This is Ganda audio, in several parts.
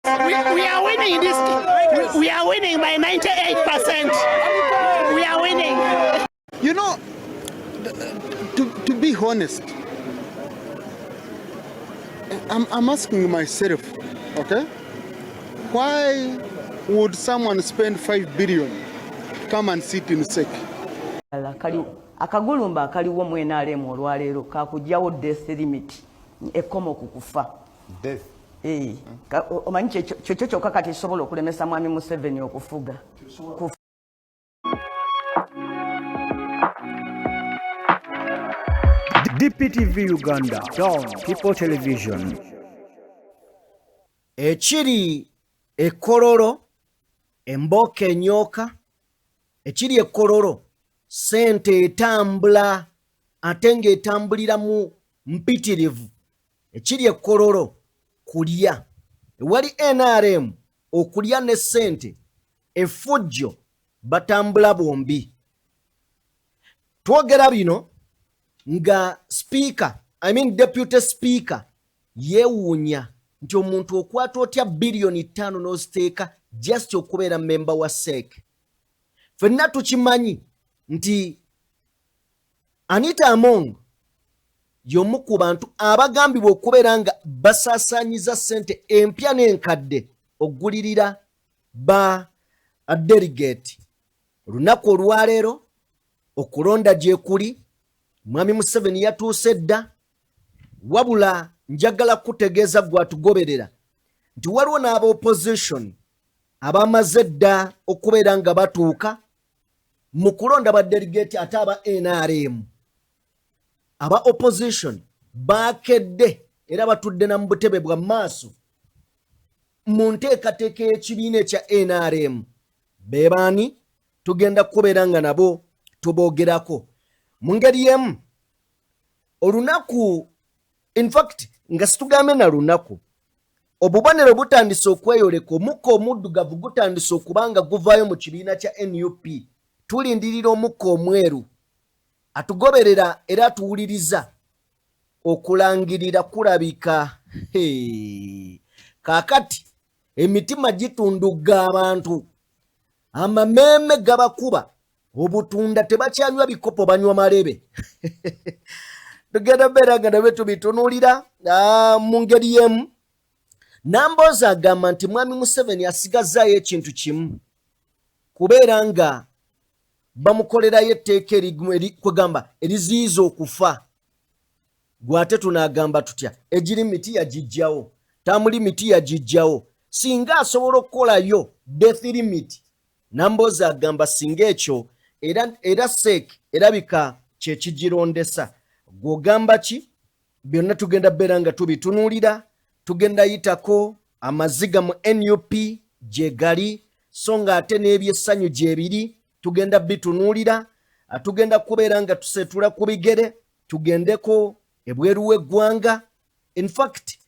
We are winning this. We are winning by 98%. We are winning. You know, to be honest, I'm asking myself, okay, why would someone spend 5 billion to come and sit in SEC? Akagulumba akaliwo mu NRM olwaleero kakugyawo death limit ekkomo ku kufa. Death? Omanyi kyokyo kyokka kati kisobola okulemesa mwami Museveni okufuga. DPTV Uganda, Dawn People Television. Ekiri ekololo, emboka enyoka, ekiri ekololo, sente etambula, ate ng'etambulira mu mpitirivu. Ekiri ekololo, kulya. Wali NRM, okulya ne sente, effujjo, batambula bombi. Twogera bino, nga speaker, deputy speaker, yeewuunya nti omuntu okwata otya billioni 5 n'oziteeka just okubeera member wa SEC. Ffenna tukimanyi nti Anita Among y'omu ku bantu abagambibwa okubeera nga basaasaanyiza ssente empya n'enkadde okugulirira ba delegate. Olunaku olwaleero okulonda gye kuli, Mwami Museveni yatuuse dda, wabula njagala kutegeeza gwatugoberera nti waliwo n'aba opposition abamaze dda okubeera nga batuuka mu kulonda ba delegate ate aba NRM. Aba opposition baakedde era batudde na mu butebe bwa maaso mu nteekateeka y'ekibiina ekya NRM. Beebaani tugenda kubeera nga nabo tuboogerako. Mu ngeri y'emu, olunaku, in fact, nga situgambe na lunaku, obubonero butandise okweyoleka, omukka omuddugavu gutandise okuba nga guvaayo mu kibiina kya NUP. Tulindirira omukka omweru atugoberera era atuwuliriza okulangirira kulabika. Kaakati emitima gitundugga abantu, amameeme gabakuba, obutunda tebakyanywa bikopo banywa malebe. Tugenda beera nga nabwe tubitunuulira mu ngeri y'emu. Nambooza agamba nti Mwami Museveni asigazaayo ekintu kimu, kubeera nga bamukolerayo etteeka kwegamba eriziyiza okufa. Gwate tunaagamba tutya, egiri miti yagijjawo, tamuli miti yagijjawo. Singa asobola okukolayo death limit, Nambooza agamba singa ekyo era SEC erabika kye kigirondesa. Gw'ogamba ki? Byonna tugenda beera nga tubitunuulira. Tugenda yitako amaziga mu NUP gye gali, so nga ate n'ebyessanyu gye biri tugenda bitunuulira. Tugenda kubeera nga tuseetula ku bigere, tugendeko ebweru w'eggwanga. In fact,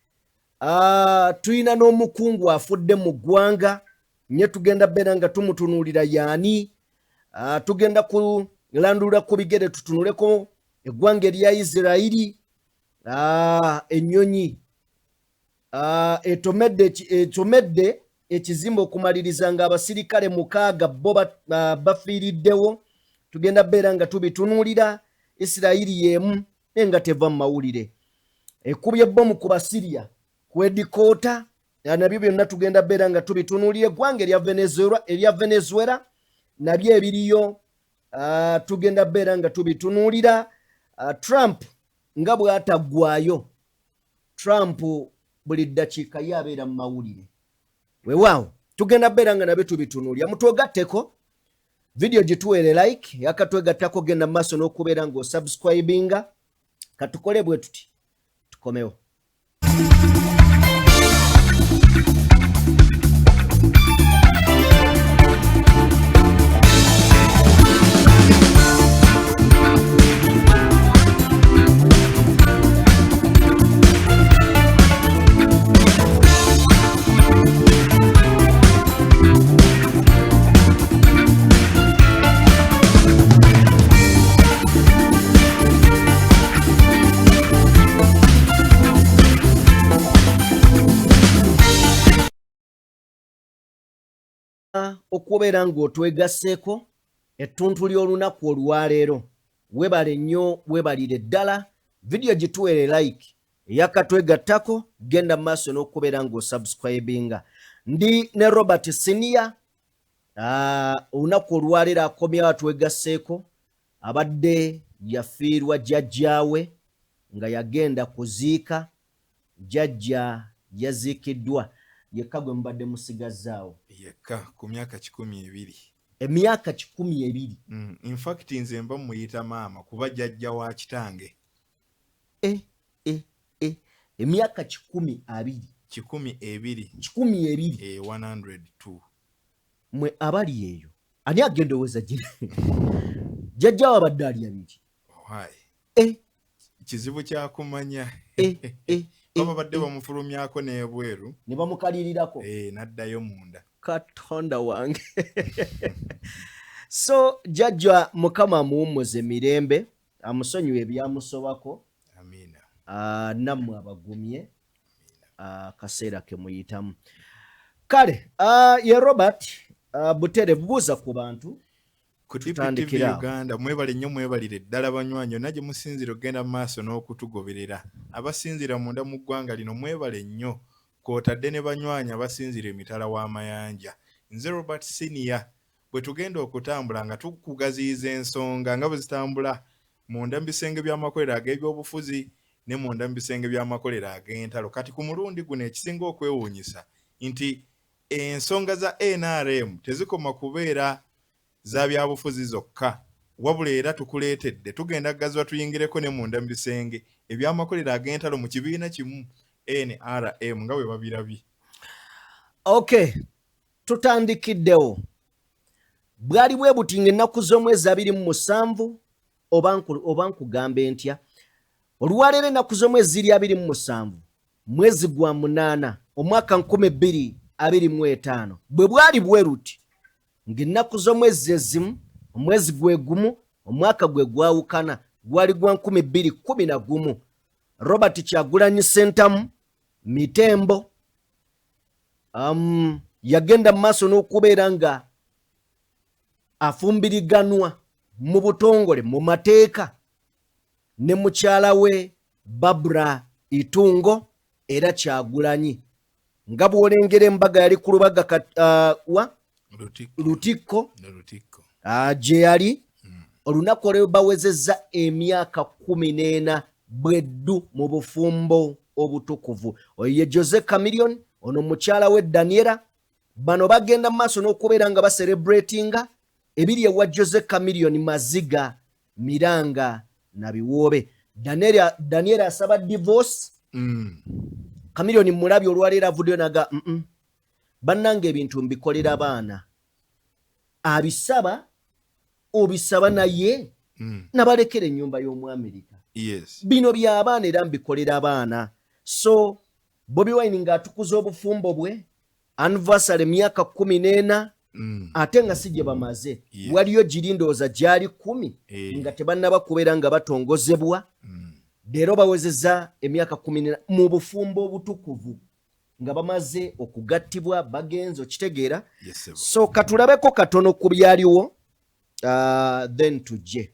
tulina n'omukungu afudde mu ggwanga, nye tugenda beera nga tumutunuulira yaani. Tugenda kulandula ku bigere tutunuleko eggwanga erya Isirairi, ennyonyi etomedde ekizimbe okumaliriza nga abasirikale 6 bo bafiiriddewo. Tugenda beera nga tubitunuulira. Isirairi y'emu nga teva mu mawulire. Ekubye bbomu ku Basiriya ku Edikota, nabyo byonna tugenda beera nga tubitunuulira. Eggwanga erya Venezuela nabyo ebiriyo tugenda beera nga tubitunuulira. Trump nga bw'ataggwayo, Trump buli ddakiika yabeera mu mawulire. Weewaawo tugenda beera nga nabyo tubitunuulira. Mutwegatteko video gituwere like, yakatwegattako genda mu maaso n'okubeera ng'osubscribinga. Katukole bwe tuti tukomewo. okubeera ng'otwegasseeko ettuntu ly'olunaku olwaleero. Webale nnyo, webalire ddala. Vidiyo gituwere like. Eyakatwegattako genda mu maaso n'okubeera ng'osubscribinga. Ndi ne Robert Senior. Olunaku olwaleero akomyewo atwegasseeko. Abadde yafiirwa jjajjaawe nga yagenda kuziika. Jjajja yaziikiddwa. Yekka gwe mubadde musigazzaawo. Yekka ku myaka 12. Emyaka 12. In fact nze mba muyita maama kuba jjajja wa kitange. Emyaka 12. 12. 102. Mwe abali eyo. Ani agenda oweza gye? Jjajjaawo abadde ali abiri. Kizibu kya kumanya. Baba badde bamufulumyako n'ebweru. Ne bamukalirirako. N'addayo munda. Katonda wange. So jjajja Mukama amuwummuze mirembe. Amusonyiwe ebyamusobako. Amina. Nammwe abagumye. Kaseera ke muyitamu. Kale, ye Robert Butere buuza ku bantu. Ku DPTV Uganda mwebale nnyo mwebalire ddala banywanyi nagye musinzira ogenda mu maaso n'okutugoberera. Abasinzira munda mu ggwanga lino mwebale nnyo kw'otadde ne banywanyi abasinzira emitala w'amayanja. Nze Robert Senior bwe tugenda okutambula nga tukugaziyiza ensonga nga bwe zitambula munda mu bisenge by'amakolero ag'ebyobufuzi ne munda mu bisenge by'amakolero ag'entalo. Kati ku mulundi guno ekisinga okwewuunyisa nti ensonga za NRM tezikoma kubeera za byabufuzi zokka. Wabula era tukuleetedde tugenda gazwa tuyingireko ne munda mu bisenge eby'amakolero ag'entalo mu kibiina kimu NRM nga bwe babirabye. Okay, tutandikiddewo. Bwali bwe butinga ennaku z'omwezi 27 oba nkugambe ntya. Olwaleero ennaku z'omwezi ziri 27 mwezi gwa 8 omwaka 2025 bwe bwali bwe ruti ng'ennaku z'omwezi ezimu omwezi gwe gumu omwaka gwe gwawukana gwali gwa 2011. Robert Kyagulanyi Ssentamu Mitembo yagenda mu maaso n'okubeera nga afumbiriganwa mu butongole mu mateeka ne mukyala we Barbara Itungo era Kyagulanyi. Nga bw'olengera embaga yali ku lubaga Lutikko gye yali olunaku olwo bawezezza emyaka 14 bweddu mu bufumbo obutukuvu. Oyo ye Jose Chameleone, ono mukyala we Daniela. Bano bagenda mu maaso n'okubeera nga baserebratinga ebiri ewa Jose Chameleone Maziga, Miranga na Biwoobe. Daniela asaba divorce. Chameleone mulabye olwaleero avuddeyo naga bannange ebintu mbikolera baana. Abisaba obisaba naye nabalekera ennyumba y'Omwamerika. Bino by'abaana era mbikolera baana. So Bobi Wine ng'atukuza obufumbo bwe anniversary myaka 14 ate nga si gye bamaze. Waliyo girindooza gyali 10 nga tebannaba kubeera nga batongozebwa. Leero bawezezza emyaka 14 mu bufumbo obutukuvu nga bamaze okugattibwa bagenze okitegeera. So katulabeko katono ku byaliwo then tujje.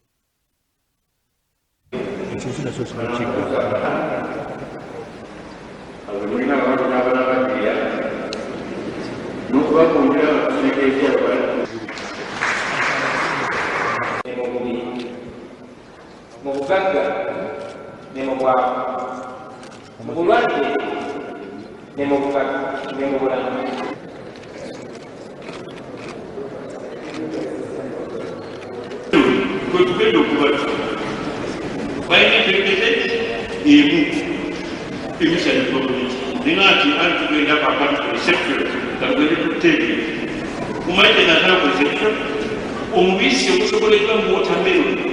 Omubisi okusobolerwa mu watermelon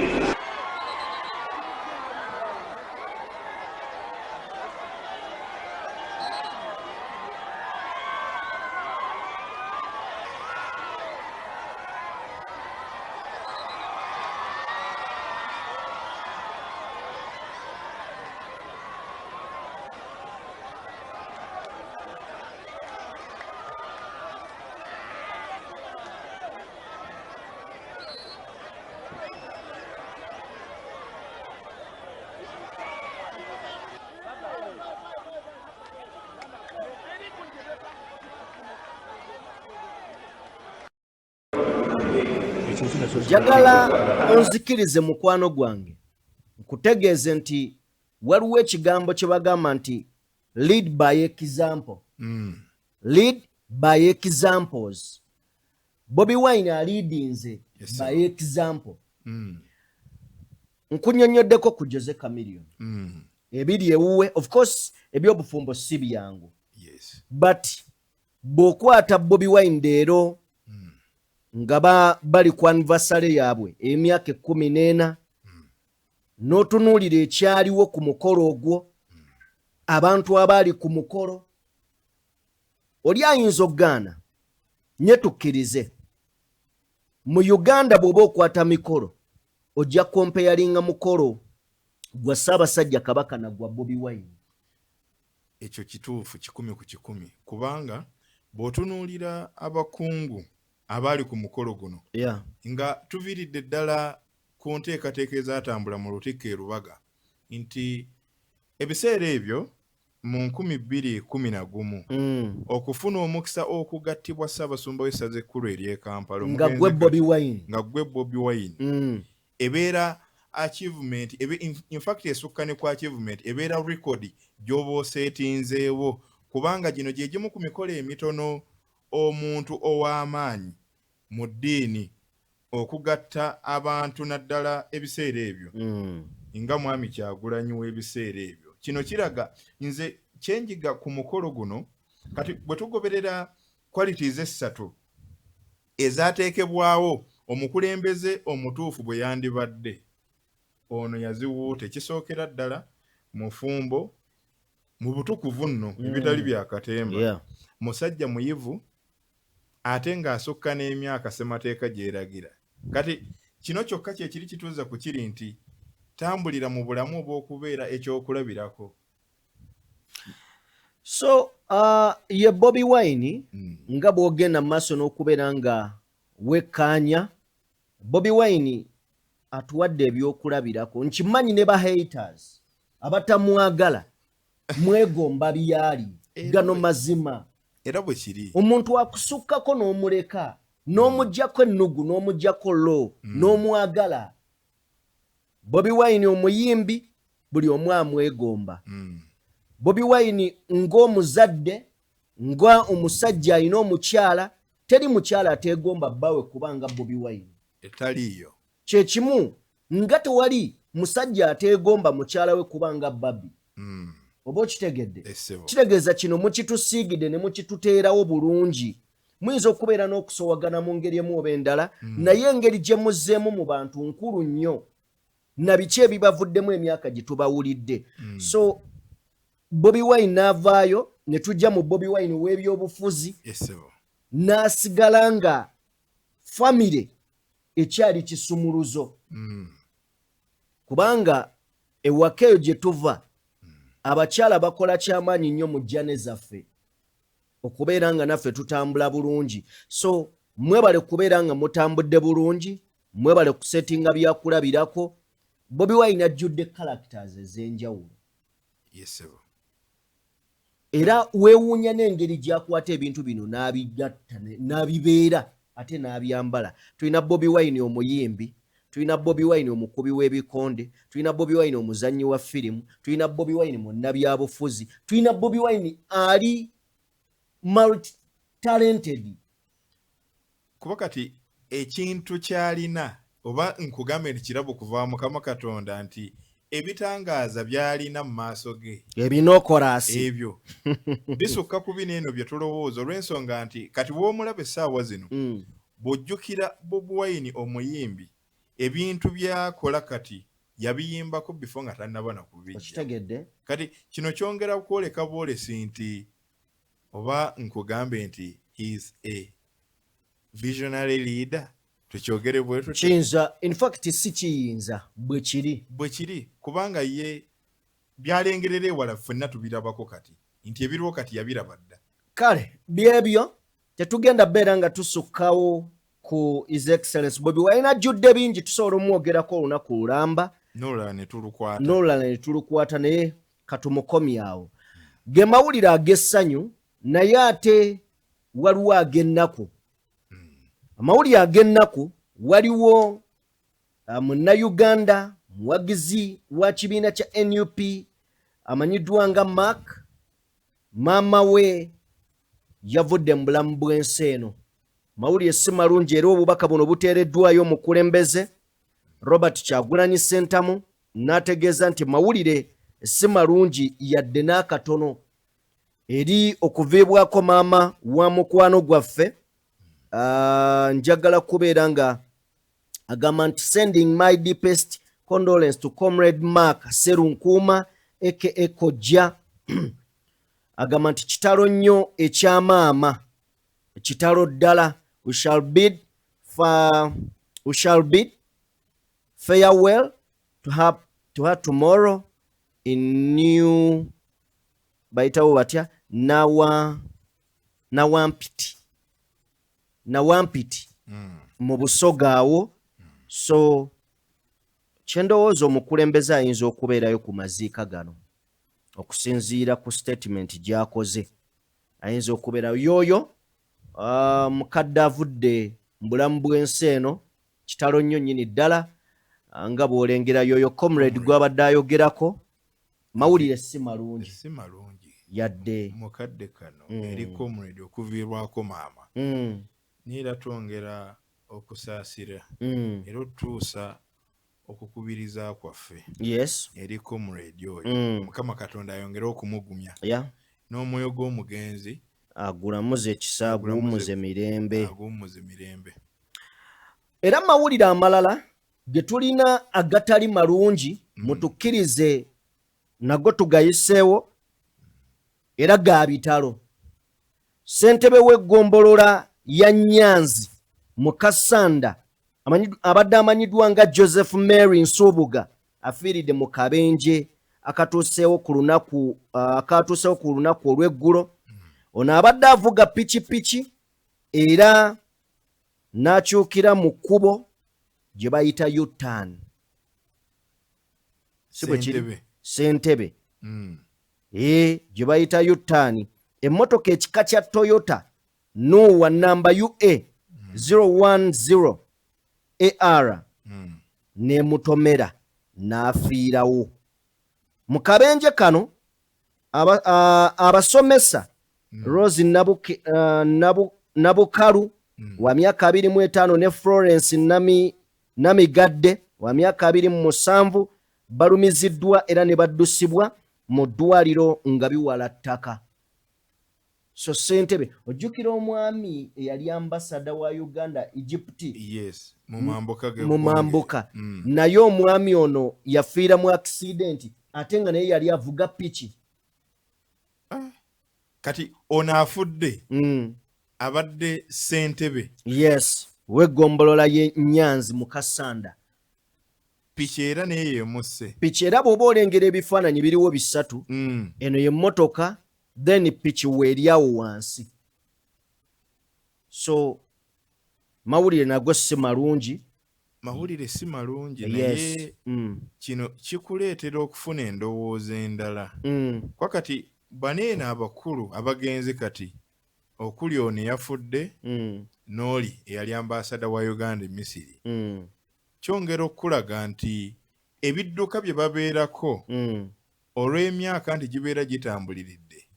Jagala onzikirize mukwano gwange nkutegeeze nti waliwo ekigambo kye bagamba nti lead by example. Lead by examples. Bobi Wine leadinze by example. Nkunyonyoddeko ku Jose Chameleone. Ebiri ewuwe, of course ebyobufumbo si byangu. But bw'okwata Bobi Wine leero nga bali ku anniversary yaabwe emyaka 14 n'otunuulira ekyaliwo ku mukolo ogwo, abantu abaali ku mukolo, oli ayinza okugaana. Nye tukkirize mu Uganda bw'oba okwata mikolo ojja kompeyalinga mukolo gwa Ssaabasajja Kabaka na gwa Bobi Wine. Ekyo kituufu 100 ku 100 kubanga bw'otunuulira abakungu abaali ku mukolo guno nga tuviiridde ddala ku nteekateeka ezatambula mu Lutikko e Lubaga nti ebiseera ebyo mu 2011 okufuna omukisa okugattibwa Ssaabasumba w'essaza ekkulu ery'e Kampala nga gwe Bobi Wine ebeera achievement in fact esukka ne ku achievement ebeera record gy'oba oseetinzeewo kubanga gino gye gimu ku mikolo emitono omuntu ow'amaanyi mu ddiini okugatta abantu naddala ebiseera ebyo nga Mwami Kyagulanyi w'ebiseera ebyo. Kino kiraga nze kyenjiga ku mukolo guno kati bwe tugoberera qualities essatu ezaateekebwawo omukulembeze omutuufu bwe yandibadde ono yaziwuute. Ekisookera ddala mufumbo mu butukuvu nno ebitali bya katemba, musajja muyivu ate ng'asukka n'emyaka ssemateeka gyeragira. Kati kino kyokka kye kiri kituuza ku kiri nti tambulira mu bulamu obw'okubeera ekyokulabirako. So ye Bobi Wine nga bw'ogenda mu maaso n'okubeera nga wekkaanya, Bobi Wine atuwadde ebyokulabirako. Nkimanyi ne ba haters abatamwagala mwegomba byali gano mazima. Era bwe kiri omuntu akusukkako n'omuleka n'omuggyako ennugu n'omuggyako lo n'omwagala. Bobi Wine omuyimbi buli omu amwegomba. Bobi Wine ng'omuzadde nga omusajja alina omukyala, teri mukyala ateegomba bbawe kubanga Bobi Wine etaliyo. Kye kimu nga tewali musajja ateegomba mukyala we kubanga Babi. Oba okitegedde? Kitegeeza kino mukitusiigidde ne mukituteerawo bulungi. Muyinza okubeera n'okusowagana mu ngeri emu oba endala, naye engeri gye muzzeemu mu bantu nkulu nnyo na biki ebibavuddemu emyaka gye tubawulidde. So Bobi Wine n'avaayo ne tujja mu Bobi Wine w'ebyobufuzi n'asigala nga famire ekyali kisumuluzo. Kubanga ewaka eyo gye tuva abakyala bakola kyamaanyi nnyo mu jjane zaffe okubeera nga naffe tutambula bulungi. So mwebale kubeera nga mutambudde bulungi, mwebale kusetinga byakulabirako. Bobi Wine ajjudde characters ez'enjawulo. Era weewuunya n'engeri gy'akwata ebintu bino n'abigatta n'abibeera ate n'abyambala. Tulina Bobi Wine omuyimbi, tulina Bobi Wine omukubi w'ebikonde, tulina Bobi Wine omuzannyi wa firimu, tulina Bobi Wine munnabyabufuzi, tulina Bobi Wine ali multi-talented. Kuba kati ekintu kyalina oba nkugambe nti kirabo kuva Mukama Katonda nti ebitangaaza byalina mu maaso ge ebinookorasi ebyo bisukka ku bineeno bye tulowooza olw'ensonga nti kati w'omulaba essaawa zino bw'ojjukira Bobi Wine omuyimbi ebintu byakola kati yabiyimbako bifo nga tannaba na kubijja. Okitegedde? Kati kino kyongera kwoleka bwolesi nti oba nkugambe nti he is a visionary leader. Tukyogere bwe tutyo. Kiyinza, in fact si kiyinza bwe kiri kubanga ye byalengerera ewala ffenna tubirabako kati nti ebiriwo kati yabiraba dda. Kale byebyo tetugenda beera nga tusukkawo ku His Excellency Bobi Wine. Ajjudde bingi tusobola omwogerako olunaku lulamba n'olulala ne tulukwata naye katumukomye awo. Ge mawulire ag'essanyu naye ate waliwo ag'ennaku. Amawulire ag'ennaku waliwo munnayuganda muwagizi wa kibiina kya NUP amanyiddwa nga Mark, maama we yavudde mu bulamu bw'ensi eno. Mawulire si malungi era obubaka buno buteereddwayo omukulembeze Robert Kyagulanyi Ssentamu n'ategeeza nti mawulire si malungi yadde n'akatono eri okuviibwako maama wa mukwano gwaffe. Njagala kubeera nga agamba nti sending my deepest condolence to Comrade Mark Serunkuuma aka Kojja. Agamba nti kitalo nnyo ekyamaama, kitalo ddala. We shall bid farewell to her tomorrow in new bayitawo batya nawampiti mu Busoga awo. So kyendowooza omukulembeze ayinza okubeerayo ku maziika gano okusinziira ku statement gy'akoze. Ayinza okubeerayo yooyo mukadde avudde mu bulamu bw'ensi eno, kitalo nnyo nnyini ddala nga bw'olengera yooyo comrade gw'abadde ayogerako. Mawulire si malungi yadde mukadde kano eri comrade okuviirwako maama niera twongera okusaasira era otuusa okukubiriza kwaffe eri comrade oyo. Mukama Katonda ayongere okumugumya n'omwoyo gw'omugenzi agulamuze ekisa, aguwummuze mirembe. Era mawulire amalala ge tulina agatali malungi mutukkirize nago tugayiseewo era ga bitalo. Ssentebe w'eggombolola ya Nyanzi mu Kasanda abadde amanyiddwa nga Joseph Mary Nsubuga afiiridde mu kabenje akatuuseewo ku lunaku olw'eggulo. Ono abadde avuga pikipiki era n'akyukira mu kkubo gye bayita U-turn. Ssentebe gye bayita U-turn. Emmotoka ekika kya Toyota Nuwa namba UA 010 AR n'emutomera n'afiirawo. Mu kabenje kano abasomesa Rose Nabukalu wa myaka 25 ne Florence Namigadde wa myaka 27 balumiziddwa era ne baddusibwa mu ddwaliro nga biwala ttaka. So Ssentebe ojjukira omwami eyali ambasada wa Uganda Egypt mu mambuka naye omwami ono yafiira mu accident ate nga naye yali avuga piki. Kati ono afudde abadde Ssentebe w'eggombolola ye Nyanzi mu Kasanda. Piki era naye yemusse. Piki era bw'oba olengera ebifaananyi biriwo bisatu. Eno ye mmotoka then piki weeryawo wansi. So mawulire nago si malungi. Mawulire si malungi naye kino kikuleetera okufuna endowooza endala. Kwa kati baneeno abakulu abagenzi kati okuli ono yafudde n'oli eyali ambasada wa Uganda e Misiri. Kyongera okulaga nti ebidduka bye babeerako olw'emyaka nti gibeera gitambuliridde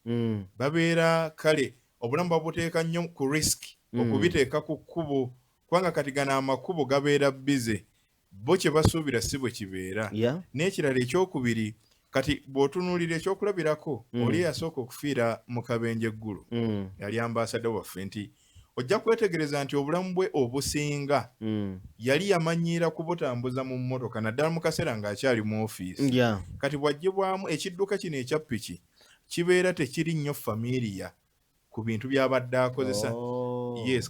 babeera kale obulamu babuteeka nnyo ku risk okubiteeka ku kkubo kubanga kati gano amakubo gabeera bize bo kye basuubira si bwe kibeera. N'ekirala ekyokubiri kati bw'otunuulira ekyokulabirako oli yasooka okufiira mu kabenje eggulu yali ambasada waffe nti ojja kwetegereza nti obulamu bwe obusinga yali yamanyiira kubutambuza mu mmotoka naddala mu kaseera ng'akyali mu ofiisi. Kati bw'aggyibwamu ekidduka kino ekya piki kibeera tekiri nnyo familiya ku bintu by'abadde akozesa.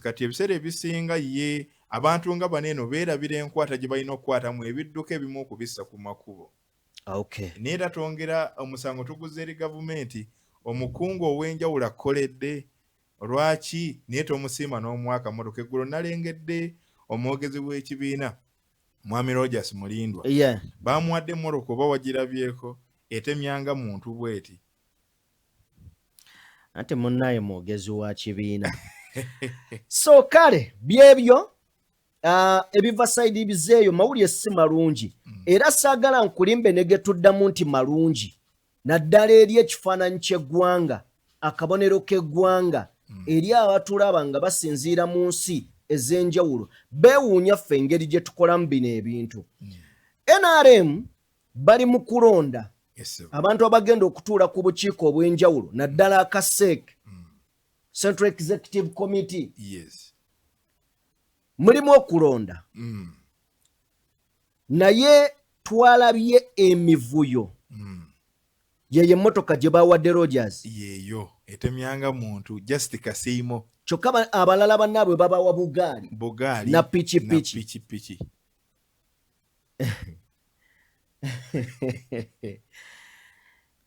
Kati ebiseera ebisinga ye abantu nga baneeno beerabira enkwata gye balina okukwatamu ebidduka ebimu okubissa ku makubo. Neera twongera omusango tuguze eri gavumenti omukungu ow'enjawulo akoledde lwaki naye tomusiima n'omwaka mmotoka. Eggulo nalengedde omwogezi w'ekibiina Mwami Rogers Mulindwa bamuwadde emmotoka oba wagirabyeko etemyanga muntu bweti. Ate munnaye mwogezi wa kibiina. So kale byebyo ebiva side bizeeyo mawulire si malungi era saagala nkulimbe ne getuddamu nti malungi naddala eri ekifaananyi ky'eggwanga akabonero k'eggwanga eri abatulaba nga basinziira mu nsi ez'enjawulo beewuunya ffe engeri gye tukolamu bino ebintu. NRM bali mu kulonda abantu abagenda okutuula ku bukiiko obw'enjawulo naddala aka SEC, Central Executive Committee. Mulimu okulonda naye twalabye emivuyo yeye emmotoka gye bawadde Rogers yeeyo etemyanga muntu just kasiimo kyokka abalala bannaabwe babawa bugaali na pikipiki.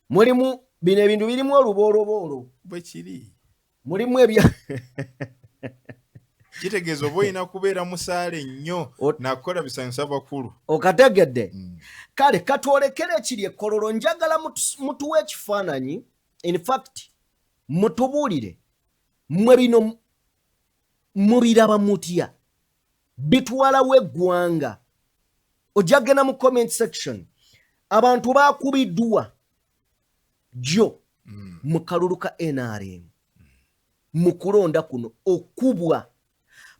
Mulimu bino ebintu birimu olubooloboolo bwe kiri mulimu ebya kitegeeza oba olina kubeera musaale nnyo nakukola bisanyusa bakulu okategedde. Kale katwolekere ekiri ekkololo njagala mutuwe ekifaananyi in fact mutubuulire mmwe bino mubiraba mutya bitwalawo eggwanga. Ojja genda mu comment section abantu baakubiddwa jjo mu kalulu ka NRM mu kulonda kuno okubwa.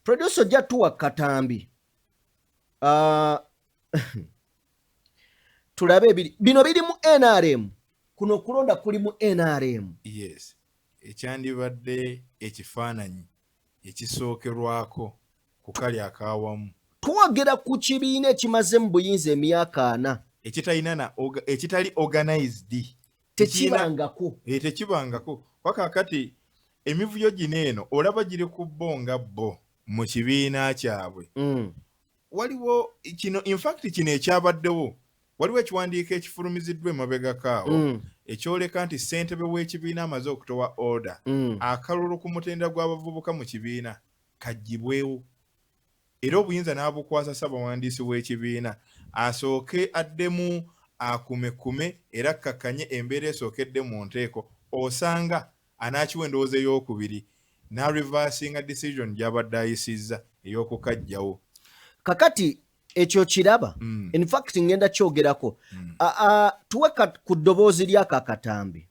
Producer ojja tuwa katambi tulabe ebiri bino biri mu NRM kuno okulonda kuli mu NRM. Yes, ekyandibadde ekifaananyi ekisookerwako ku kali akawamu. Twogera ku kibiina ekimaze mu buyinza emyaka 4 ekitali organized tekibangako wakakati emivuyo gino eno olaba giri ku bo nga bo mu kibiina kyabwe. Waliwo kino in fact kino ekyabaddewo waliwo ekiwandiiko ekifulumiziddwa emabega kaawo ekyoleka nti ssentebe w'ekibiina amaze okutowa order akalulu ku mutenda gw'abavubuka mu kibiina kaggyibwewo era obuyinza n'abukwasa ssaabawandiisi w'ekibiina asooke addemu akumekume era akkakanye embeera esookedde mu nteeko osanga anaakiwa endowooza ey'okubiri n'areversinga decision gy'abadde ayisizza ey'okukajjawo. Kakati ekyo kiraba in fact ngenda kyogerako tuwe ku ddoboozi ly'ako akatambi.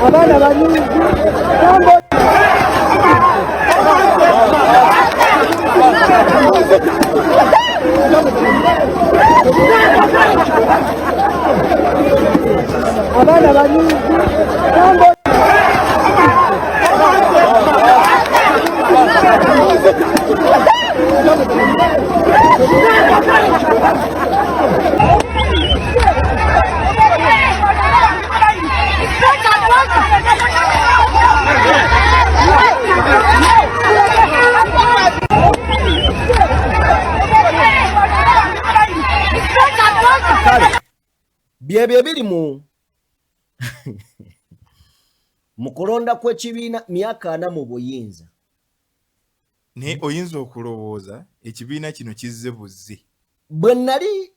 Abaana banyingi abaana banyingi byebyo biri mu kulonda kw'ekibiina myaka 4 mu buyinza. Naye oyinza okulowooza ekibiina kino kizze buzzi. Bwe nali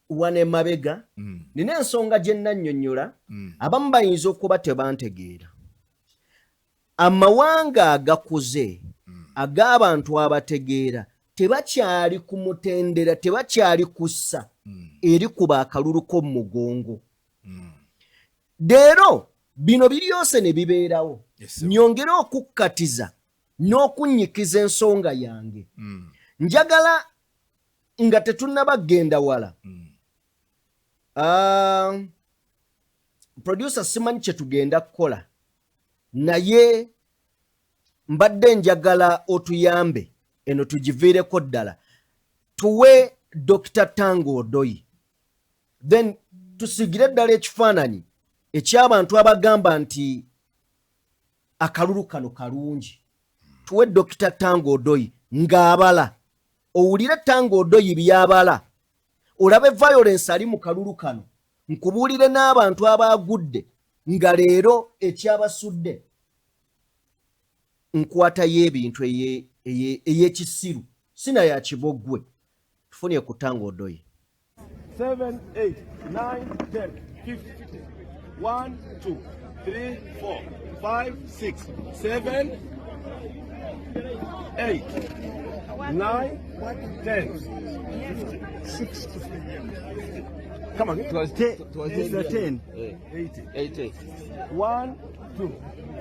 wane emabega nina ensonga gye nnannyonnyola abamu bayinza okuba tebantegeera. Amawanga agakuze ag'abantu abategeera tebakyali ku mutendera tebakyali kussa eri kuba akalulu ko mu mugongo. Leero bino biryose ne bibeerawo nyongere okukkatiza n'okunnyikiza ensonga yange. Njagala nga tetunnabagenda wala producer simanyi kye tugenda kukola naye mbadde njagala otuyambe eno tugiviireko ddala tuwe Dr. Tango Odoi then tusigire ddala ekifaananyi eky'abantu abagamba nti akalulu kano kalungi. Tuwe Dr. Tango Odoi ng'abala owulire Tango Odoi byabala olabe violence ali mu kalulu kano nkubuulire n'abantu abagudde nga leero ekyabasudde nkwata y'ebintu ey'ekisiru sina ya kiboggwe tufunye ku Tango Odoi. 7, 8, 9, 10, 15, 1, 2, 3, 4, 5, 6, 7, 8, 9, 10. Come on, it was 10. It was 10. 80. 1, 2,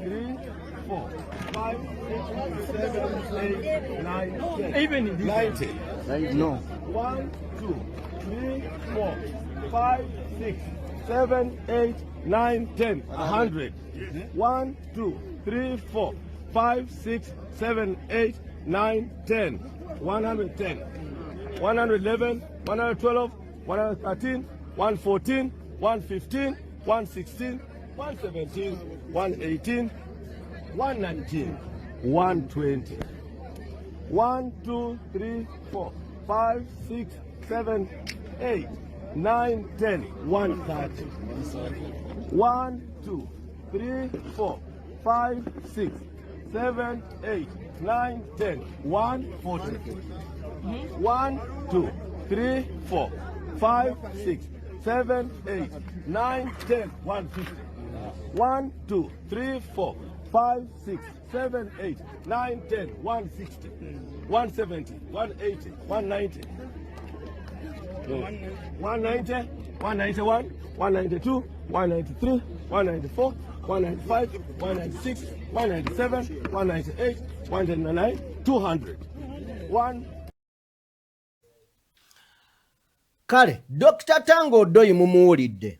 3, 4, 5, 6, 7, 8, 9, 10. Even 90. No. 1, 2, 3, 4, 5, 6, 7, 8, 9, 10. 100. 1, 2, 3, 4, 5, 6, 7, 8, 9, 10. 110. 111, 112, 113, 114, 115, 116, 117, 118, 119, 120. 1, 2, 3, 4, 5, 6, 7, 8, 9, 10, 130. 1, 2, 3, 4, 5, 6, 7, 8, 9, 10, 140. 1, 2, 3, 4, 5, 6, 7, 8, 9, 10, 150. 1, 2, 3, 4, 5, 6, 7, 8, 9, 10, 160. 170, 180, 190. 190, 191, 192, 193, 194, 195, 196, 197, 198, 199, 200. 1. Kale, Dr. Tango Odoyi mumuwulidde.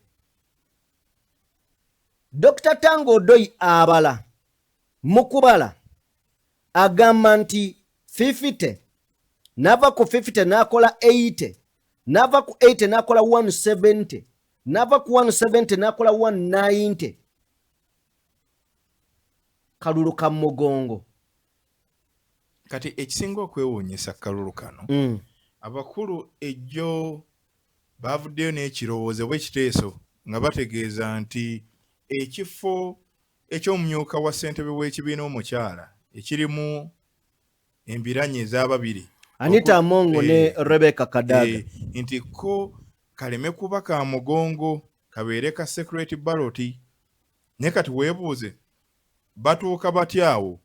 Dr. Tango Odoyi abala mukubala agamba nti 50 nava ku 50 nakola 80 nava ku 80 nakola 170 nava ku 170 nakola 190 kalulu ka mugongo. Kati ekisinga okwewuunyisa kalulu kano abakulu ejjo bavuddeyo n'ekirowoozo bw'ekiteeso nga bategeeza nti ekifo eky'omumyuka wa ssentebe w'ekibiina omukyala ekirimu embiranye ez'ababiri Anita Amongo ne Rebecca Kadaga nti ko kaleme kuba ka mugongo kabeere ka secret ballot. Ne kati weebuuze batuuka batyawo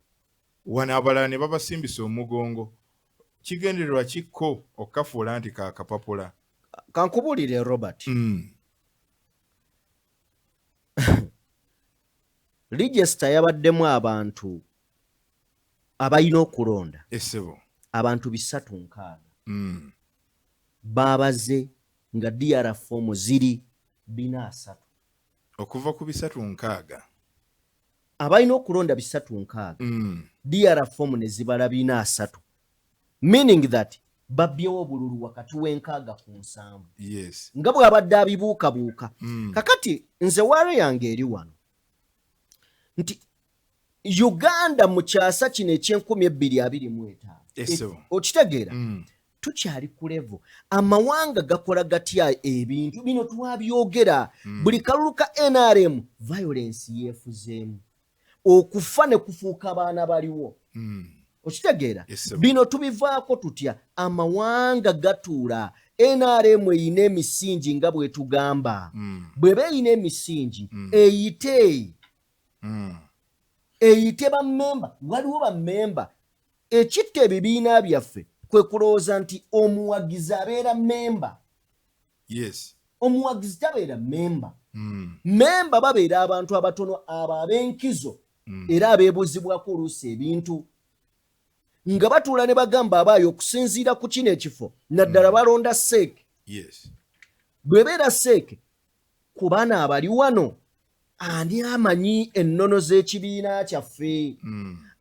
wana abalala ne babasimbisa omugongo kigendererwa kikko okafuula nti kakapapula. Kankubulire Robert. Register yabaddemu abantu abayina okulonda. Essebo. Abantu 360. Babaze nga DR form ziri 400. Okuva ku 360. Abayina okulonda 360. DR form ne zibala 400. Meaning that babyewo bululu wakati w'enkaaga ku 7. Yes. Nga bw'abadde abibuukabuuka. Kakati nze ware yange eri wano nti Uganda mu kyasa kino eky'2025 okitegeera tukyali ku level amawanga gakola gatya ebintu bino twabyogera buli kalulu ka NRM violence yeefuzeemu okufa ne kufuuka abaana baliwo okitegeera bino tubivaako tutya amawanga gatuula NRM eyina emisingi nga bwe tugamba bw'eba eyina emisingi eyite bammemba waliwo bammemba ekitta ebibiina byaffe kwe kulowooza nti omuwagizi abeera memba. Yes. Omuwagizi tabeera memba. Memba babeera abantu abatono abo ab'enkizo era abeebuuzibwako oluusi ebintu nga batuula ne bagamba abaayo okusinziira ku kino ekifo naddala balonda seeke. Yes. Bwebeera seeke ku baana abali wano ani amanyi ennono z'ekibiina kyaffe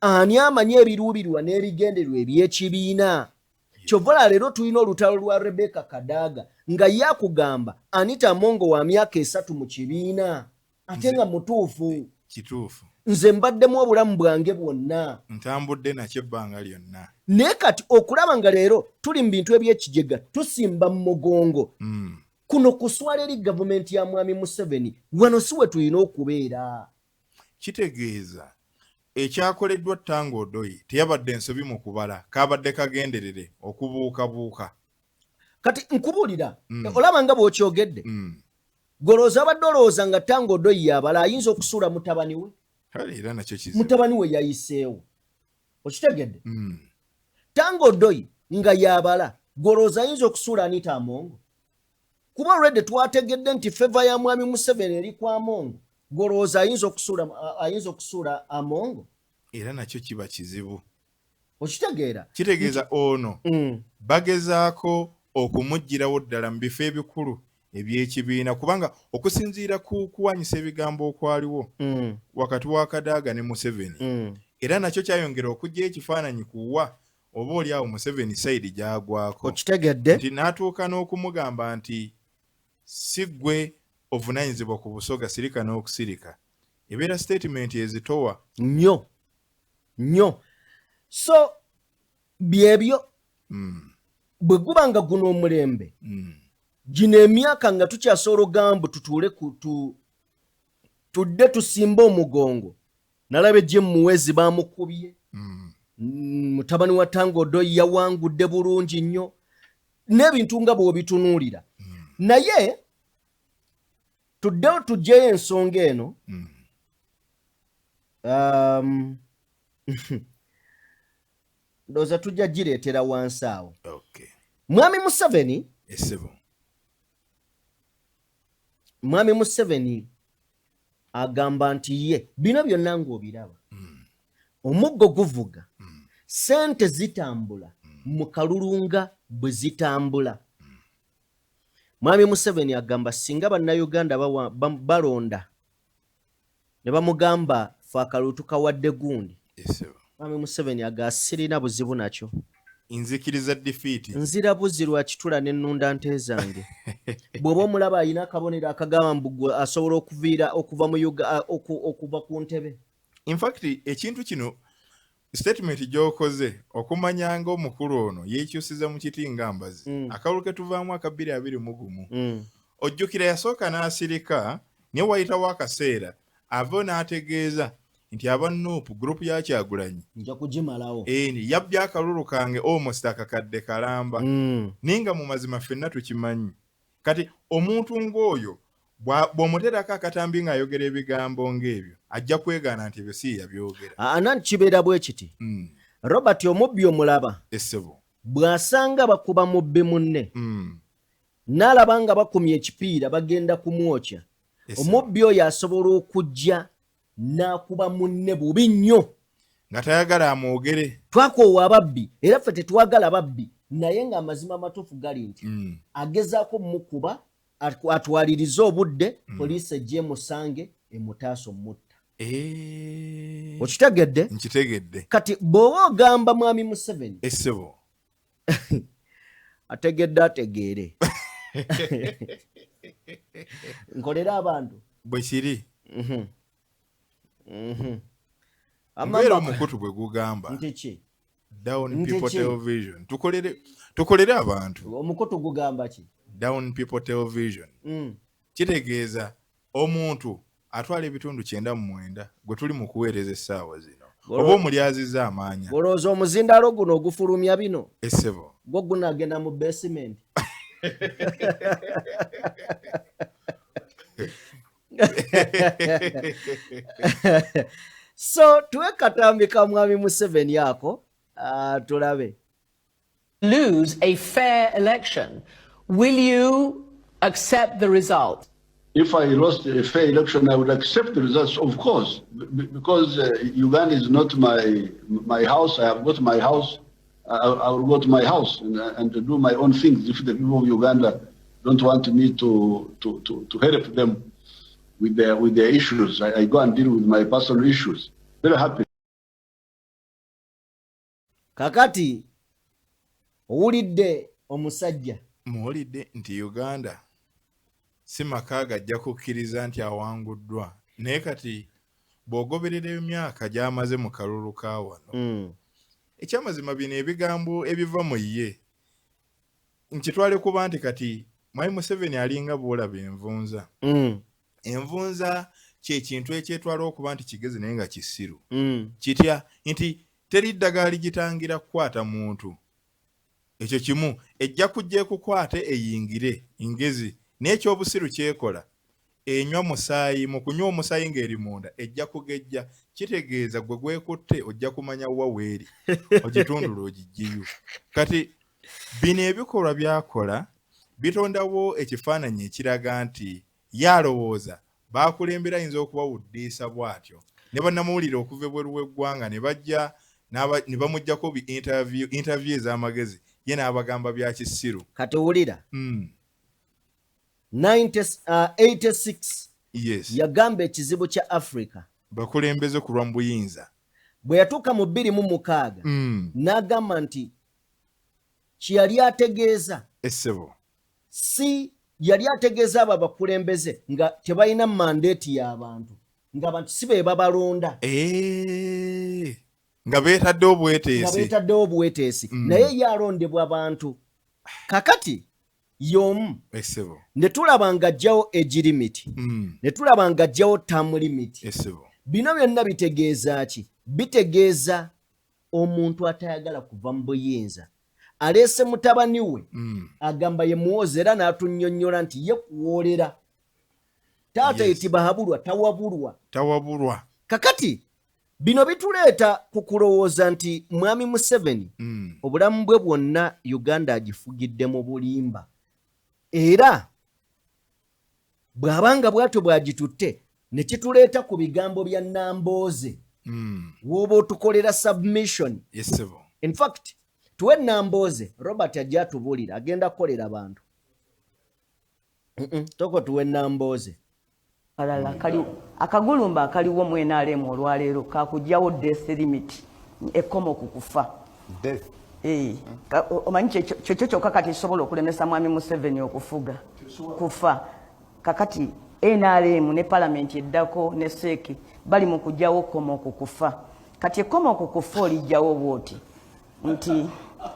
ani amanyi ebiruubirwa n'ebigendererwa eby'ekibiina. Kyova leero tulina olutalo lwa Rebecca Kadaga nga yakugamba Anita Amongo wa myaka 3 mu kibiina ate nga mutuufu. Kituufu. Nze mbaddemu obulamu bwange bwonna. Ntambudde nakyo ebbanga lyonna. Naye kati okulaba nga leero tuli mu bintu eby'ekijega tusimba mu mugongo. Kuno kuswala eri gavumenti ya Mwami Museveni wano si we tulina okubeera. Kitegeeza ekyakoleddwa Tango Odoyi teyabadde ensobi mu kubala kabadde kagenderere okubuukabuuka. Kati nkubulira olaba nga bw'okyogedde golooza abadde olowooza nga Tango Odoyi yabala ayinza okusuula mutabani we. Era nakyo kizibu. Mutabani we yayiseewo okitegedde Tango Doi nga yabala goloza ayinza okusuula Anita Amongo kuba already twategedde nti feva ya mwami Museveni eri kwa Amongo goloza ayinza okusuula Amongo era nakyo kiba kizibu okitegeera kitegeeza ono bagezaako okumuggyirawo ddala mu bifo ebikulu ebyekibiina kubanga okusinziira ku kuwanyisa ebigambo okwaliwo wakati wa Kadaga ne Museveni era nakyo kyayongera okujja ekifaananyi kuwa oba oli awo Museveni side gyagwako okitegedde nti n'atuuka n'okumugamba nti si ggwe ovunaanyizibwa ku busoga sirika n'okusirika ebeera statement ezitowa nnyo so byebyo bwe guba nga guno omulembe gino emyaka nga tukyasobola ogamba tutuule tudde tusimba omugongo nalaba ejje muwezi bamukubye mutabani wa Tango Doi yawangudde bulungi nnyo n'ebintu nga bw'obitunuulira naye tuddewo tuggyeyo ensonga eno ndowooza tujja gireetera wansi awo mwami Museveni agamba nti ye bino byonna ng'obiraba omuggo guvuga sente zitambula mu kalulunga bwe zitambula mwami Museveni agamba singa bannayuganda balonda ne bamugamba fe akalulu tukawadde gundi mwami Museveni aga sirina buzibu nakyo nzikiriza defeat nzira buzi lwa kitula n'ennunda nte zange bw'oba omulaba alina akabonero akagamba mbu asobola okuva mu okuva ku ntebe in fact ekintu kino statement gy'okoze okumanyanga omukulu ono yeekyusiza mu kiti ngambazi akalulu ke tuvaamu 2021 ojjukira yasooka n'asirika ne wayitawo akaseera avo n'ategeeza nti aba Nuupu group ya Kyagulanyi nja kugimalawo yabbya akalulu kange almost akakadde kalamba ninga mu mazima ffenna tukimanyi kati omuntu ng'oyo bw'omuteerako akatambi ng'ayogera ebigambo ng'ebyo ajja kwegaana nti ebyo si yabyogera anani kibeera bwe kiti Robert omubbi omulaba bw'asanga bakuba mubbi munne n'alaba nga bakumya ekipiira bagenda kumwokya omubbi oyo asobola okujja n'akuba munne bubi nnyo nga tayagala amwogere twakoowa ababbi era ffe tetwagala babbi naye ng'amazima amatuufu gali nti agezaako mukuba atwalirize obudde poliisi ejje musange emutaasa omutta okitegedde nkitegedde kati bw'oba ogamba mwami Museveni essebo ategedde ategeere nkolera abantu bwe kiri mbeera omukutu bwe gugamba nti ki Down People Television tukolere abantu omukutu gugamba ki Down People Television kitegeeza omuntu atwala ebitundu 99 gwe tuli mu kuweereza essaawa zino oba omulyaziza amaanya olowooza omuzindalo guno ogufulumya bino essebo gwo gunaagenda mu basement so tuwe katambi ka mwami Museveni ako tulabe lose a fair election, will you accept the result? If I lost a fair election, I would accept the results, of course, because Uganda is not my house. I have got my house. I will go to my house and to do my own things. If the people of Uganda don't want me to help them with their issues, I go and deal with my personal issues. Very happy. Kakati owulidde omusajja muwulidde nti Uganda si maka gajja kukkiriza nti awanguddwa naye kati bw'ogoberera emyaka gy'amaze mu kalulu ka wano ekyamazima bino ebigambo ebiva mu ye nkitwale kuba nti kati Mwai Museveni alinga bw'olaba envunza envunza kyekintu ekyetwala okuba nti kigezi naye nga kisiru kitya nti teri ddagala ligitangira kukwata muntu ekyo kimu ejja kujja kukwata eyingire ingezi n'ekyobusiru kyekola enywa musaayi mu kunywa omusaayi ng'eri munda ejja kugejja kitegeeza gwe gwekutte ojja kumanya wa weeri ogitundula ogiggyeyo. Kati bino ebikolwa by'akola bitondawo ekifaananyi ekiraga nti yalowooza baakulembera ayinza okubawuddiisa bw'atyo ne bannamawulire okuva ebweru w'eggwanga ne bajja ne bamuggyako interview ez'amagezi ye n'abagamba bya kisiru. Kati wulira 86 yagamba ekizibu kya Africa bakulembeze ku lwa buyinza bwe yatuuka mu 2006 n'agamba nti kyeyali ategeeza essebo si yali ategeeza abo abakulembeze nga tebalina mandeeti y'abantu nga abantu si be babalonda nga beetaddewo obweteesi naye yalondebwa abantu kakati y'omu ne tulaba ng'ajjawo age limit ne tulaba ng'ajjawo term limit. Bino byonna bitegeeza ki? Bitegeeza omuntu atayagala kuva mu buyinza aleese mutabani we agamba ye muwoza era n'atunnyonnyola nti ye kuwoolera taata yitibwa habulwa tawabulwa. Kakati bino bituleeta ku kulowooza nti mwami Museveni obulamu bwe bwonna Uganda agifugidde mu bulimba era bw'abanga bw'atyo bw'agitutte ne kituleeta ku bigambo bya Nambooze w'oba otukolera submission. In fact tuwe Nambooze Robert ajja atubuulira agenda kukolera abantu toko tuwe Nambooze akagulumba akaliwo mu NRM olwaleero kakugyawo death limit ekkomo ku kufa. Omanyi kyekyo kyokka kati kisobola okulemesa mwami Museveni okufuga kufa. Kakati NRM ne palamenti eddako ne seeki bali mu kugyawo ekkomo ku kufa. Kati ekkomo ku kufa olijjawo bwoti nti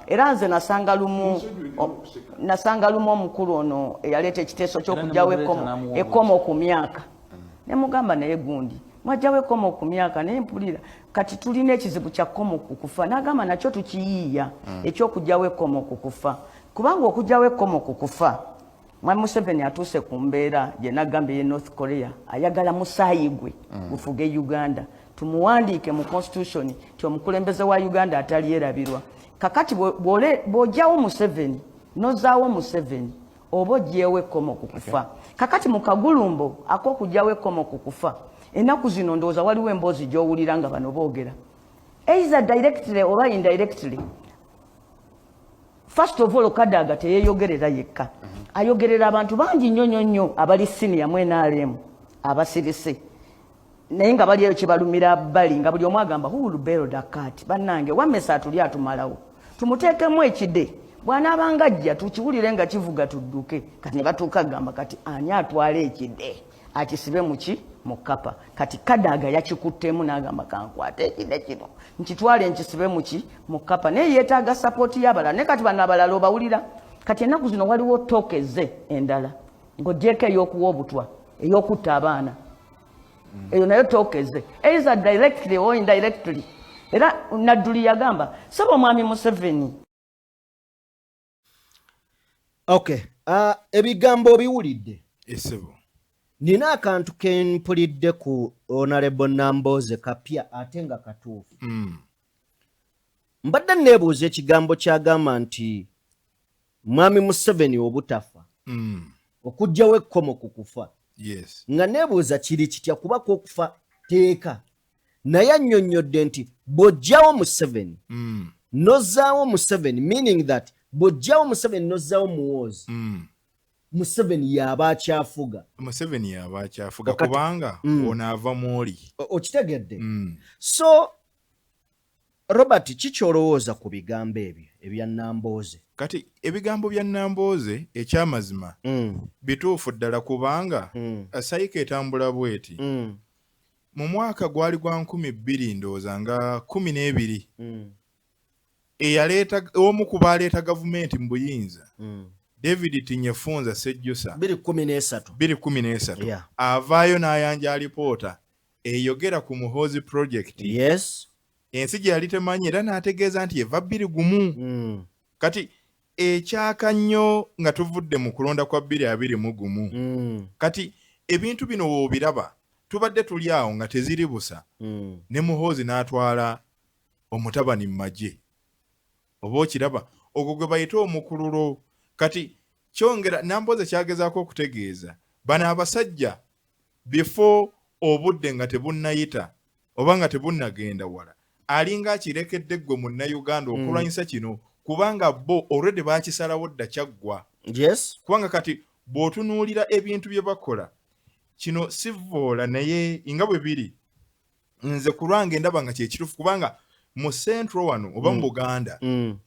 era nze nasanga lumu omukulu ono eyaleeta ekiteeso ky'okugyawo ekkomo ku myaka ne mugamba naye gundi mwajjawo ekkomo ku myaka naye mpulira kati tulina ekizibu kya kkomo ku kufa n'agamba nakyo tukiyiiya eky'okugyawo ekkomo ku kufa kubanga okugyawo ekkomo ku kufa mwami Museveni atuuse ku mbeera gye nagambye ye North Korea ayagala musaayi gwe gufuge Uganda tumuwandiike mu constitution ti omukulembeze wa Uganda atalyerabirwa. Kakati bw'ojjawo Museveni nozaawo Museveni oba oggyeewo ekkomo ku kufa. Kakati mu kagulumbo ak'okugyawo ekkomo ku kufa ennaku zino ndowooza waliwo emboozi gy'owulira nga bano boogera either directly oba indirectly. First of all Kadaga teyeeyogerera yekka ayogerera abantu bangi nnyo abali senior mu NRM abasirise naye nga bali eyo kibalumira bbali nga buli omu agamba who will bail the cat bannange wammesa atuli atumalawo tumuteekemu ekide bw'anaabanga ajja tukiwulire nga kivuga tudduke kati ne batuuka gamba kati ani atwala ekide akisibe mu kapa kati Kadaga yakikuttemu n'agamba kankwate ekide kino nkitwale nkisibe mu kapa naye yeetaaga sapooti y'abalala ne kati bano abalala obawulira kati ennaku zino waliwo tookeze endala ng'oggyeko ey'okuwa obutwa ey'okutta abaana eyo nayo tookeze either directly or indirectly. Era Nadduli yagamba saba mwami Museveni. Okay, ebigambo biwulidde essebo nina akantu ke mpulidde ku Honorable Nambooze kapya ate nga katuufu. Mbadde neebuuza ekigambo kyagamba nti mwami Museveni obutafa okugyawo ekkomo ku kufa. Nga neebuuza kiri kitya kuba kw'okufa teeka naye annyonnyodde nti bw'oggyawo Museveni nozaawo Museveni meaning that bw'oggyawo Museveni nozaawo muwoozi Museveni y'aba akyafuga. Kubanga onaava mw'oli. Okitegedde? So Robert kikyolowooza ku bigambo ebyo ebya Nambooze? Kati ebigambo bya Nambooze ekyamazima bituufu ddala kubanga sayika etambula bweti mu mwaka gwali gwa 2000 ndowooza nga 12 eyaleeta omu ku baaleeta gavumenti mu buyinza David Tinyefunza Sejjusa 2013 avaayo n'ayanja alipoota eyogera ku Muhoozi project. Ensi gye yali temanyi era n'ategeeza nti eva 21 kati ekyaka nnyo nga tuvudde mu kulonda kwa 2021 kati ebintu bino woobiraba tubadde tuli awo nga teziri busa ne Muhoozi n'atwala omutabani mu magye oba okiraba ogwo gwe bayita omukululo kati kyongera Nambooze kyagezaako okutegeeza bano abasajja before obudde nga tebunnayita oba nga tebunnagenda wala alinga akirekedde ggwe munnayuganda okulwanyisa kino kubanga bo already baakisalawo dda kyaggwa kubanga kati bw'otunuulira ebintu bye bakola kino sivoola naye nga bwe biri nze kulwange ndaba nga kyekituufu kubanga mu Central wano oba mu Buganda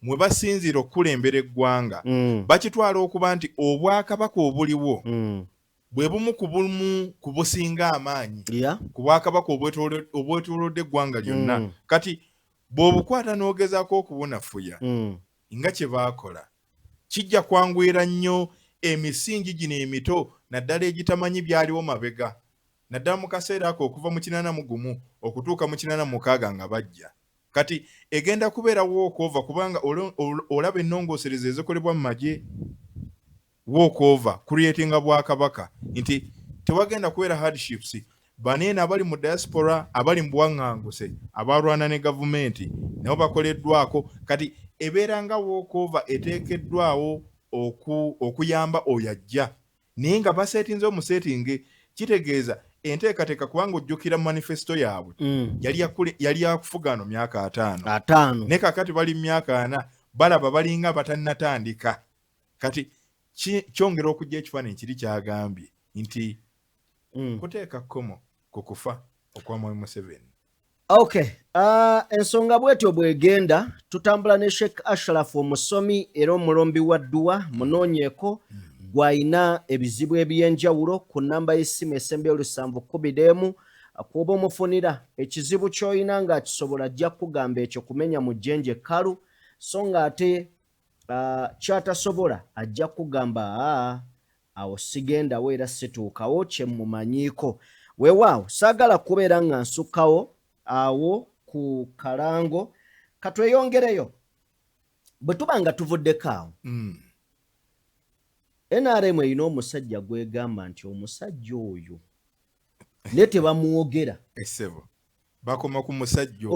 mwe basinziira okukulembera eggwanga bakitwala okuba nti obwakabaka obuliwo bwe bumu ku businga amaanyi ku bwakabaka obwetoolodde eggwanga lyonna kati bw'obukwata n'ogezaako okubunafuya nga kye baakola kijja kwanguyira nnyo emisingi gino emito naddala egitamanyi byaliwo mabega naddala mu kaseera ako okuva mu 81 okutuuka mu 86 nga bajja kati egenda kubeera walkover kubanga olaba ennongoosereza ezikolebwa mu magye walkover creatinga bwakabaka nti tewagenda kubeera hardships baneene abali mu diaspora abali mu buwaŋŋanguse abalwana ne gavumenti nabo bakoleddwako kati ebeera nga walkover eteekeddwawo okuyamba oyo ajja naye nga baseetinze omuseetinge kitegeeza enteekateeka kubanga ojjukira manifesto yaabwe yali yakufugano myaka 5 ne kakati bali myaka 4 balaba balinga batannatandika kati kyongera okujja ekifaananyi kiri kyagambye nti kuteeka kkomo ku kufa okwa Mwami Museveni. Okay, ensonga bwetyo bwegenda tutambula ne Sheikh Ashraf omusomi era omulombi wa dduwa munoonyeeko gwayina ebizibu ebyenjawulo ku nnamba y'essimu esembe 710 akuba omufunira ekizibu ky'oyina ng'akisobola ajja kugamba ekyo kumenya mu jjenje kkalu so nga ate kyatasobola ajja kugamba awo sigendawo era situukawo kye mumanyiiko weewaawo saagala kubeera nga nsukkawo awo ku kalango katweyongereyo bwe tuba nga tuvuddeko awo NRM erina omusajja gwegamba nti omusajja oyo naye tebamwogera essebo bakoma ku musajja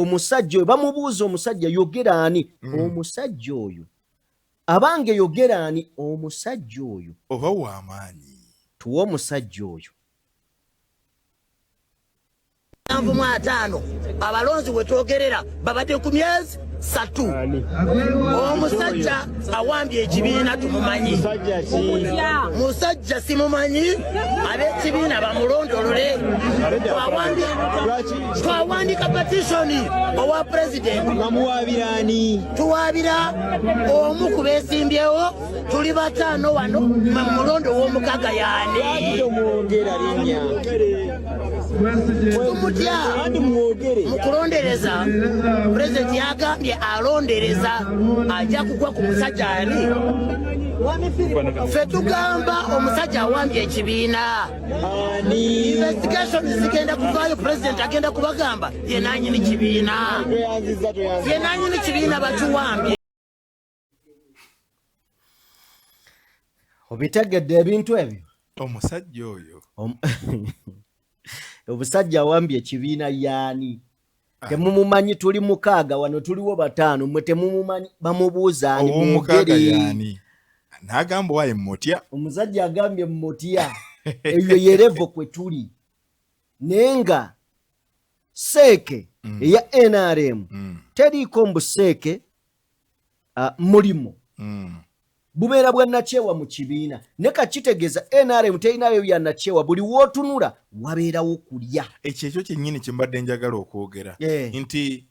oyo bamubuuza omusajja yogera ani omusajja oyo abange yogera ani omusajja oyo oba w'amaanyi tuwa omusajja oyo 5 abalonzi wetwogerera babadde ku myezi 3 omusajja awambye ekibiina tumumanyi musajja simumanyi ab'ekibiina bamulondolole twawandika petitioni owa pulezidenti tuwaabira omu ku beesimbyewo tuli 5 wano mulondo w'omukaga yaani tumutya mu kulondereza pulezidenti yagambye alondereza ajja kugwa ku musajja ani ffe tugamba omusajja awambye ekibiina investigation zigenda kuvaayo pulezidenti agenda kubagamba ye nanyini kibiina bakiwambye obitegedde ebintu ebyo omusajja oyo obusajja awambye ekibiina yaani temumumanyi tuli 6 wano tuliwo 5 mwe temumumanyi bamubuuza ani omugeri n'agamba waye mmutya omusajja agambye mmutya eyo yerevo kwe tuli naye nga seeke eya NRM teriiko mbuseeke mulimu bubeera bwa nakyewa mu kibiina ne kakitegeeza NRM terinayo bya nakyewa buli wootunula wabeerawo kulya ekyo kyennyini kye mbadde njagala okwogera nti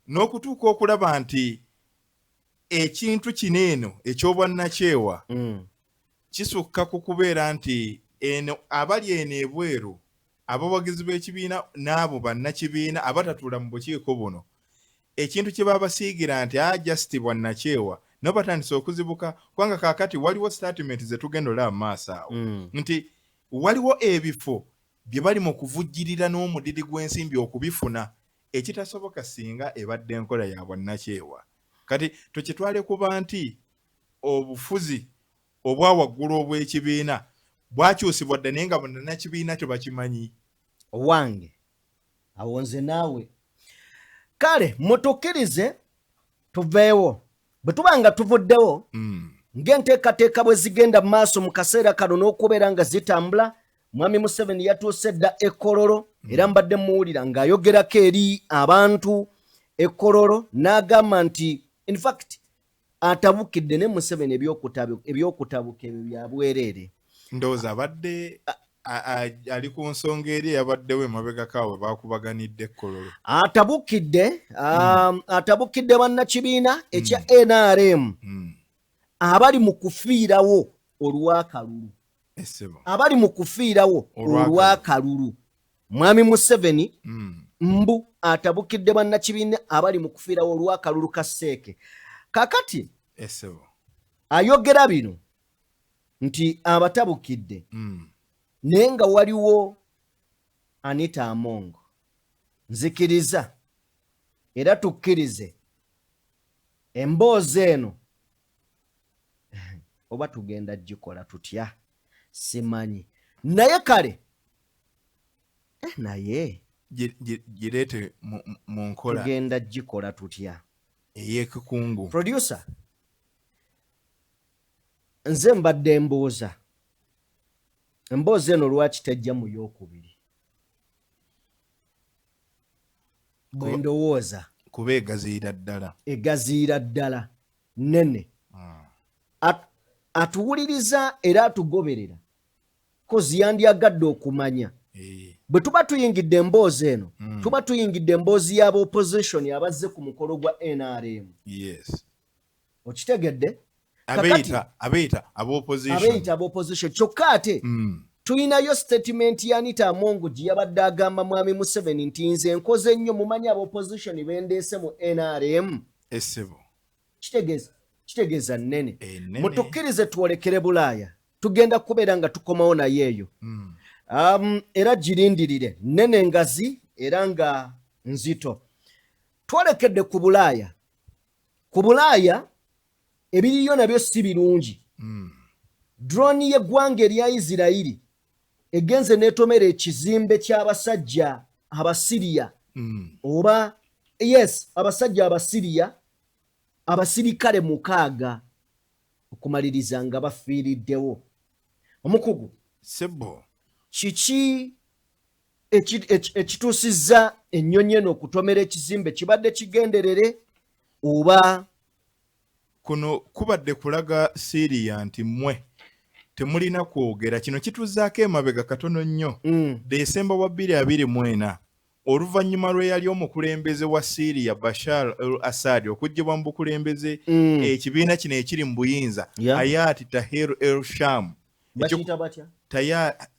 n'okutuuka okulaba nti ekintu kino eno eky'obwannakyewa kisukka ku kubeera nti eno abali eno ebweru abawagizi b'ekibiina n'abo bannakibiina abatatuula mu bukiiko buno ekintu kye babasiigira nti just bwannakyewa no batandise okuzibuka kubanga kaakati waliwo statement ze tugenda olaba mu maaso awo nti waliwo ebifo bye bali mu kuvujjirira n'omudidi gw'ensimbi okubifuna ekitasoboka singa ebadde enkola ya bwannakyewa kati tukitwale kuba nti obufuzi obwa waggulu obw'ekibiina bwakyusibwa dda naye nga bannakibiina tebakimanyi owange awo nze naawe kale mutukkirize tuveewo bwe tuba nga tuvuddewo ng'enteekateeka bwe zigenda mu maaso mu kaseera kano n'okubeera nga zitambula mwami Museveni yatuuse dda e Kololo era mbadde muwulira ng'ayogerako eri abantu e Kololo n'agamba nti in fact atabukidde ne Museveni ebyokutabuka ebyo bya bwereere ndowooza abadde ali ku nsonga eri eyabaddewo emabega kaabwe baakubaganidde e Kololo atabukidde bannakibiina ekya NRM abali mu kufiirawo olw'akalulu abali mu kufiirawo olw'akalulu mwami Museveni mbu atabukidde bannakibiina abali mu kufiirawo olw'akalulu ka Seeke kakati ayogera bino nti abatabukidde naye nga waliwo Anita Amongo nzikiriza era tukkirize emboozi eno oba tugenda gikola tutya simanyi naye kale naye gireete mu nkola tugenda gikola tutya ey'ekikungu producer nze mbadde emboozi eno lwaki tejja mu yookubiri bwe ndowooza kuba egaziira ddala nene atuwuliriza era atugoberera kozi yandyagadde okumanya bwe tuba tuyingidde emboozi eno tuba tuyingidde emboozi y'aba opposition abazze ku mukolo gwa NRM okitegedde abeeyita ab'opposition kyokka ate tulinayo statement ya Anita Amongo gye yabadde agamba mwami Museveni nti nze nkoze ennyo mumanyi ab'opposition bendeese mu NRM kitegeeza nnene mutukkirize twolekere Bulaaya tugenda kubeera nga tukomawo naye eyo era girindirire nnene ngazi era nga nzito twolekedde ku Bulaaya ebiriyo nabyo si birungi drone y'eggwanga erya Isirayiri egenze n'etomera ekizimbe ky'abasajja Abasiriya oba abasajja Abasiriya abasirikale 6 okumaliriza nga bafiiriddewo omukugu sebo kiki ekituusizza ennyonyi eno okutomera ekizimbe kibadde kigenderere oba kuno kubadde kulaga Syria nti mmwe temulina kwogera kino kituzzaako emabega katono nnyo Desemba wa 2024 oluvannyuma lwe yali omukulembeze wa Syria Bashar al-Assad okuggyibwa mu bukulembeze ekibiina kino ekiri mu buyinza Hayat Tahrir el-Sham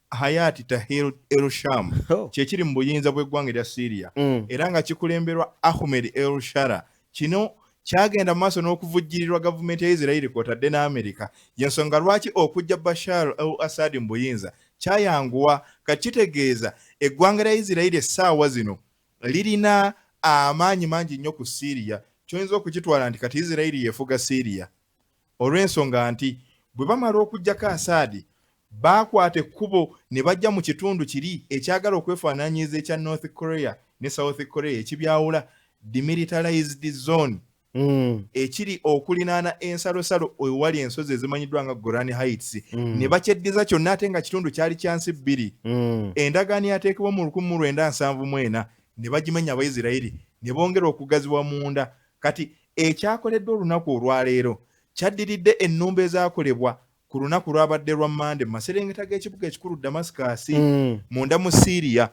Hayat Tahrir el-Sham kyekiri mu buyinza bw'eggwanga erya Syria era nga kikulemberwa Ahmed el-Shara kino kyagenda mu maaso n'okuvujjirirwa gavumenti ya Isirayiri kw'otadde n'Amerika y'ensonga lwaki okujja Bashar al-Assad mu buyinza kyayanguwa kakitegeeza eggwanga lya Isirayiri essaawa zino lirina amaanyi mangi nnyo ku Syria kyoyinza okukitwala nti kati Isirayiri yefuga Syria olw'ensonga nti bwe bamala okuggyako Assad baakwata ekkubo ne bajja mu kitundu kiri ekyagala okwefaanaanyiza ekya North Korea ne South Korea ekibyawula demilitarized zone ekiri okulinaana ensalosalo ewali ensozi ezimanyiddwa nga Golan Heights ne bakyeddiza kyonna ate nga kitundu kyali kyansi 2 endagaano yateekebwa mu 1974 ne bagimenya Abaisirayiri ne bongera okugaziwa munda kati ekyakoleddwa olunaku olwaleero kyaddiridde ennumba ezaakolebwa ku lunaku lwabadde lwa Mande mu maserengeta g'ekibuga ekikulu Damascus munda mu Syria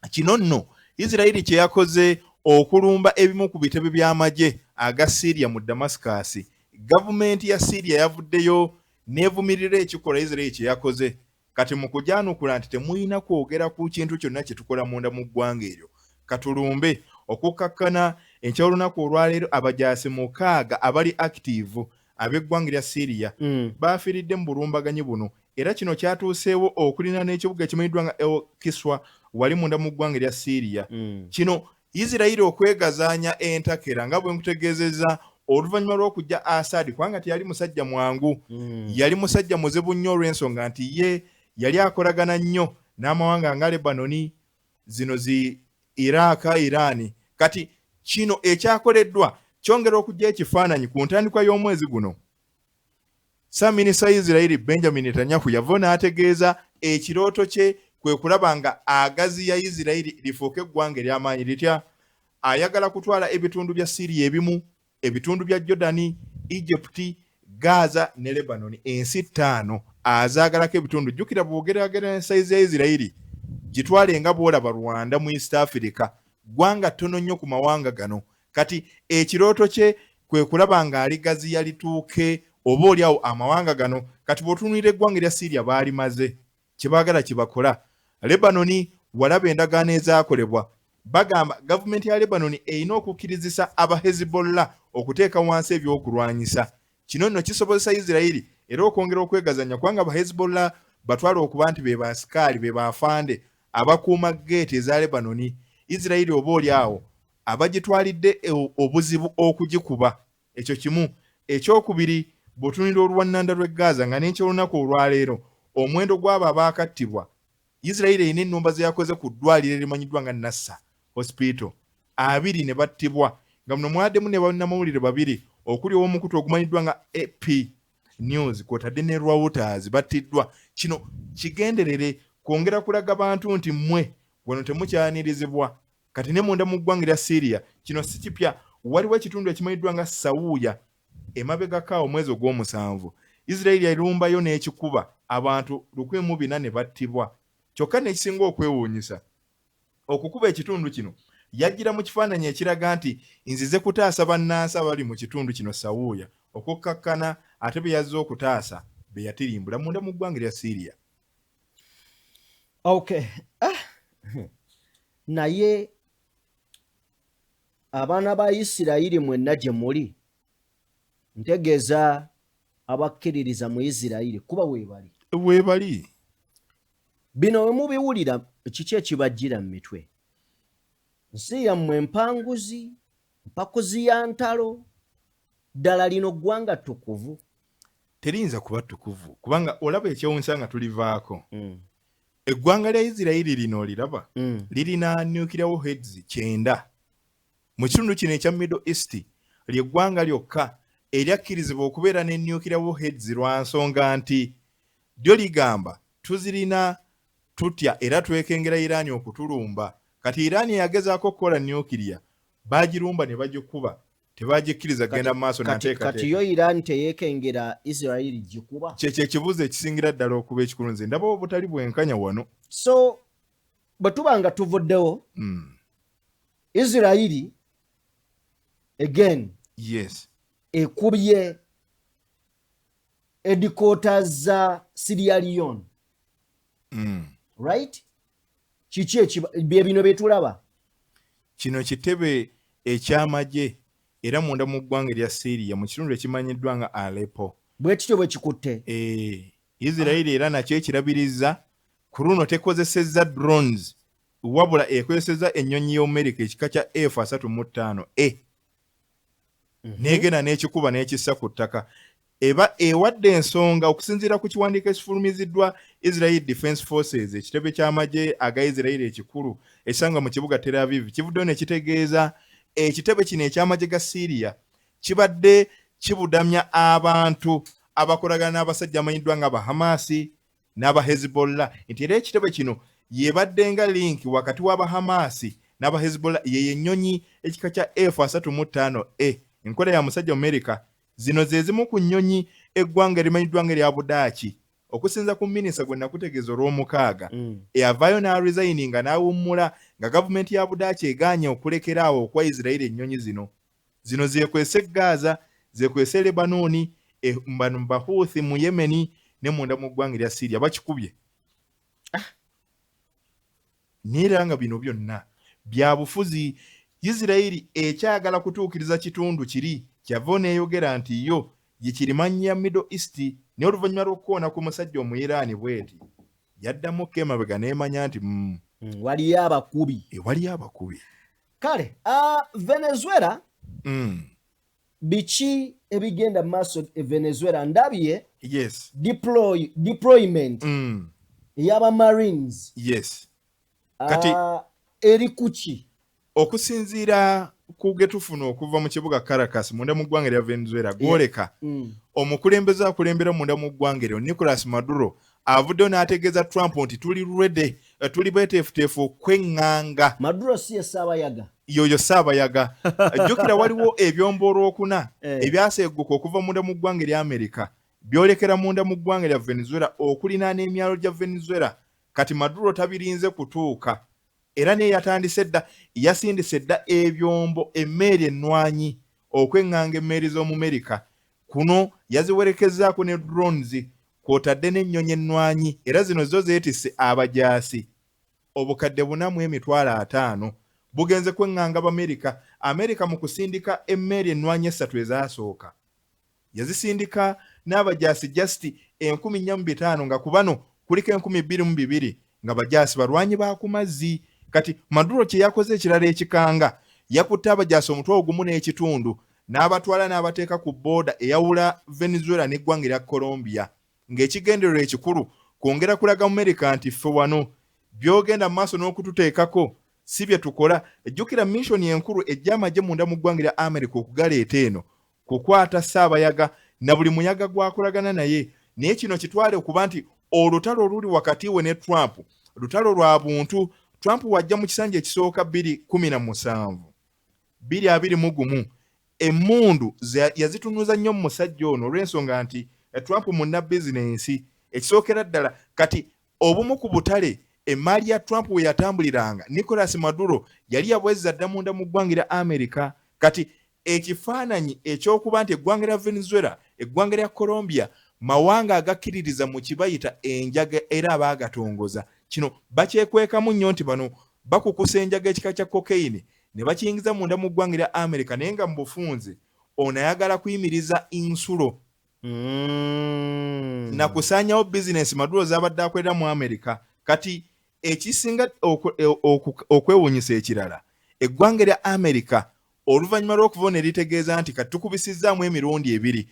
kino nno Isirayiri kye yakoze okulumba ebimu ku bitebe by'amagye aga Syria mu Damascus gavumenti ya Syria yavuddeyo nevumirira ekikola Isirayiri kye yakoze kati mu kujyanukula nti temuyina kwogera ku kintu kyonna kye tukola munda mu ggwanga eryo katulumbe okukkakkana ekyolunaku olwaleero abajaasi 6 abali active ab'eggwanga lya Syria baafiiridde mu bulumbaganyi buno era kino kyatuuseewo okulina n'ekibuga ekimanyiddwa nga El Kiswa wali munda mu ggwanga lya Syria kino Isirayiri okwegazaanya entakera nga bwe nkutegeezezza oluvannyuma lw'okujja Assad kubanga teyali musajja mwangu yali musajja muzibu nnyo olw'ensonga nti ye yali akolagana nnyo n'amawanga nga Lebanoni, zino zi Iraq, Iran. Kati kino ekyakoleddwa kyongera okujja ekifaananyi ku ntandikwa y'omwezi guno. Ssaabaminisita Isirairi Benjamin Netanyahu yava n'ategeeza ekirooto kye kwe kulaba nga agaziya Isirairi lifuuke eggwanga ery'amaanyi litya. Ayagala kutwala ebitundu bya Syria ebimu, ebitundu bya Jordani, Egypt, Gaza ne Lebanon, ensi 5 azaagalako ebitundu. Jjukira bw'ogeraageranya sayizi ya Isirairi gitwale nga bw'olaba Rwanda mu East Africa, ggwanga ttono nnyo ku mawanga gano. Kati ekirooto kye kwe kulaba nga aligaziya lituuke oba oliawo amawanga gano. Kati bw'otunuulira eggwanga erya Syria baalimaze, kye baagala kye bakola. Lebanoni walaba endagaano ezaakolebwa. Bagamba gavumenti ya Lebanoni erina okukkirizisa aba Hezbollah okuteeka wansi ebyokulwanyisa. Kino nno kisobozesa Isirairi era okwongera okwegazanya kubanga aba Hezbollah batwala okuba nti be basikaali, be bafande abakuuma geeti eza Lebanoni. Isirairi oba oliawo abagitwalidde obuzibu okugikuba. Ekyo kimu. Ekyokubiri, bw'otunulira oluwannanda lw'e Gaza nga n'ekyolunaku olwaleero omuwendo gw'abo abaakattibwa, Isirairi erina ennumba ze yakoze ku ddwaliro erimanyiddwa nga Nassa Hospital 2 ne battibwa, nga muno mwaddemu ne bannamawulire 2 okuli ow'omukutu ogumanyiddwa nga AP News kw'otadde ne Reuters battiddwa. Kino kigenderere kwongera kulaga bantu nti mmwe wano temukyanirizibwa. Kati ne munda mu ggwanga lya Syria kino si kipya. Waliwo ekitundu ekimanyiddwa nga Sawuya emabegaka omwezi ogw'omusanvu Isirairi yalumbayo n'ekikuba abantu 1400 ne battibwa. Kyokka n'ekisinga okwewuunyisa okukuba ekitundu kino yajjira mu kifaananyi ekiraga nti nzize kutaasa bannansi abali mu kitundu kino Sawuya okukkakkana ate be yazze okutaasa be yatirimbula munda mu ggwanga lya Syria. Okay. Naye abaana ba Isirairi mwenna gye muli ntegeeza abakkiririza mu Isirairi kuba weebali. Bino we mubiwulira kiki ekibajjira mu mitwe? Nsi yammwe empanguzi, mpakuzi ya ntalo, ddala lino ggwanga ttukuvu. Teriyinza kuba ttukuvu kubanga olaba ekyewunsa nga tulivaako. Eggwanga lya Isirairi lino oliraba lirina nuclear warheads 9. Mu kitundu kino ekya Middle East ly'eggwanga lyokka eryakkirizibwa okubeera ne nuclear warheads lwa nsonga nti lyo ligamba tuzirina tutya era twekengera Iran okutulumba. Kati Iran yagezaako okukola nuclear bagirumba ne bagikuba, tebagikkiriza genda maaso nateekateeka. Kati yo Iran teyeekengera Isirairi gikuba. Kyekyo ekibuzo ekisingira ddala okuba ekikulu. Nze ndaba obutali bwenkanya wano. So bwe tuba nga tuvuddewo Isirairi again ekubye headquarters za Sierra Leone. Right? Kiki bye bino bye tulaba? Kino kitebe eky'amagye era munda mu ggwanga erya Syria mu kitundu ekimanyiddwa nga Aleppo. Bwe kityo bwe kikutte. Isirairi era nakyo ekirabiriza ku luno tekozesezza drones wabula ekozesezza ennyonyi y'Omerika ekika kya F-35 n'egenda n'ekikuba n'ekissa ku ttaka. Eba ewadde ensonga okusinziira ku kiwandiiko ekifulumiziddwa Israel Defense Forces ekitebe ky'amagye aga Isirairi ekikulu ekisanga mu kibuga Tel Aviv kivuddeyo ne kitegeeza ekitebe kino eky'amagye ga Syria kibadde kibudamya abantu abakolagana n'abasajja amanyiddwa nga Bahamasi n'aba Hezbollah nti era ekitebe kino yebadde nga link wakati w'aba Hamasi n'aba Hezbollah ye ennyonyi ekika kya F-35 enkola ya musajja Amerika. Zino ze zimu ku nnyonyi eggwanga erimanyiddwa nga erya Budaaki okusinza ku minisita gwe nakutegeeza olw'omukaaga eyavaayo n'aresigninga n'awummula nga gavumenti ya Budaaki egaanye okulekera awo okwa Isirairi ennyonyi zino zeekwese Gaza, zeekwese Lebanoni, Bahuthi mu Yemeni ne munda mu ggwanga erya Syria bakikubye. Neera nga bino byonna bya bufuzi. Isirairi ekyagala kutuukiriza kitundu kiri kyava neeyogera nti yo yekirimanya Middle East naye oluvannyuma lw'okukoona ku musajja Omuyiraani bweti yaddamu emabega neemanya nti waliyo abakubi. Kale Venezuela biki ebigenda mu maaso e Venezuela? Ndabye deployment ey'aba Marines. Yes. Kati eri kuki okusinziira ku getufuna okuva mu kibuga Caracas munda mu ggwanga lya Venezuela gwoleka omukulembeze akulembera munda mu ggwanga eryo Nicolas Maduro avuddeyo n'ategeeza Trump nti tuli ready, tuli beeteefuteefu okweŋŋanga. Maduro si ye Saabayaga. Yoyo Saabayaga. Jjukira waliwo ebyombo olwokuna ebyaseegguka okuva munda mu ggwanga erya Amerika byolekera munda mu ggwanga erya Venezuela okulinaana emyalo gya Venezuela. Kati Maduro tabirinze kutuuka era naye yatandise dda yasindise dda ebyombo emmeeri ennwanyi okweŋŋanga emmeeri z'omu Amerika. Kuno yaziwerekezaako ne drones kw'otadde n'ennyonyi ennwanyi era zino zo zeetisse abajaasi. Obukadde 4,500 bugenze kweŋŋanga B'Amerika. Amerika mu kusindika emmeeri ennwanyi 3 ezasooka yazisindika n'abajaasi just 1,400 nga ku bano kuliko 2,200 nga bajaasi balwanyi ba ku mazzi. Kati Maduro kye yakoze ekirala ekikanga yakutte abajaasi 1.5 n'abatwala n'abateeka ku booda eyawula Venezuela n'eggwanga erya Colombia ng'ekigendererwa ekikulu kwongera kulaga Amerika nti ffe wano byogenda mu maaso n'okututeekako si bye tukola. Ejjukira missoni enkulu ejja amagye munda mu ggwanga erya Amerika okugaleeta eno kukwata Saabayaga na buli muyaga gwakolagana naye. Naye kino kitwale okuba nti olutalo oluli wakati we ne Trump lutalo lwa buntu. Trump wajja mu kisanja ekisooka 2017 2021 emmundu yazitunuza nnyo mu musajja ono olw'ensonga nti Trump munna bizinensi ekisookera ddala. Kati obumu ku butale emmaali ya Trump we yatambuliranga Nicolas Maduro yali yabwezza dda munda mu ggwanga lya Amerika. Kati ekifaananyi ekyokuba nti eggwanga lya Venezuela eggwanga lya Colombia mawanga agakkiririza mu kibayita enjaga era abaagatongoza kino bakyekwekamu nnyo nti bano bakukusa enjaga ekika kya cocaine ne bakiyingiza munda mu ggwanga lya Amerika naye nga mu bufunze ono ayagala kuyimiriza insulo na kusaanyawo bizinesi Maduro z'abadde akolera mu Amerika. Kati ekisinga okwewuunyisa ekirala eggwanga lya Amerika oluvannyuma lw'okuva ne litegeeza nti kati tukubisizzaamu emirundi 2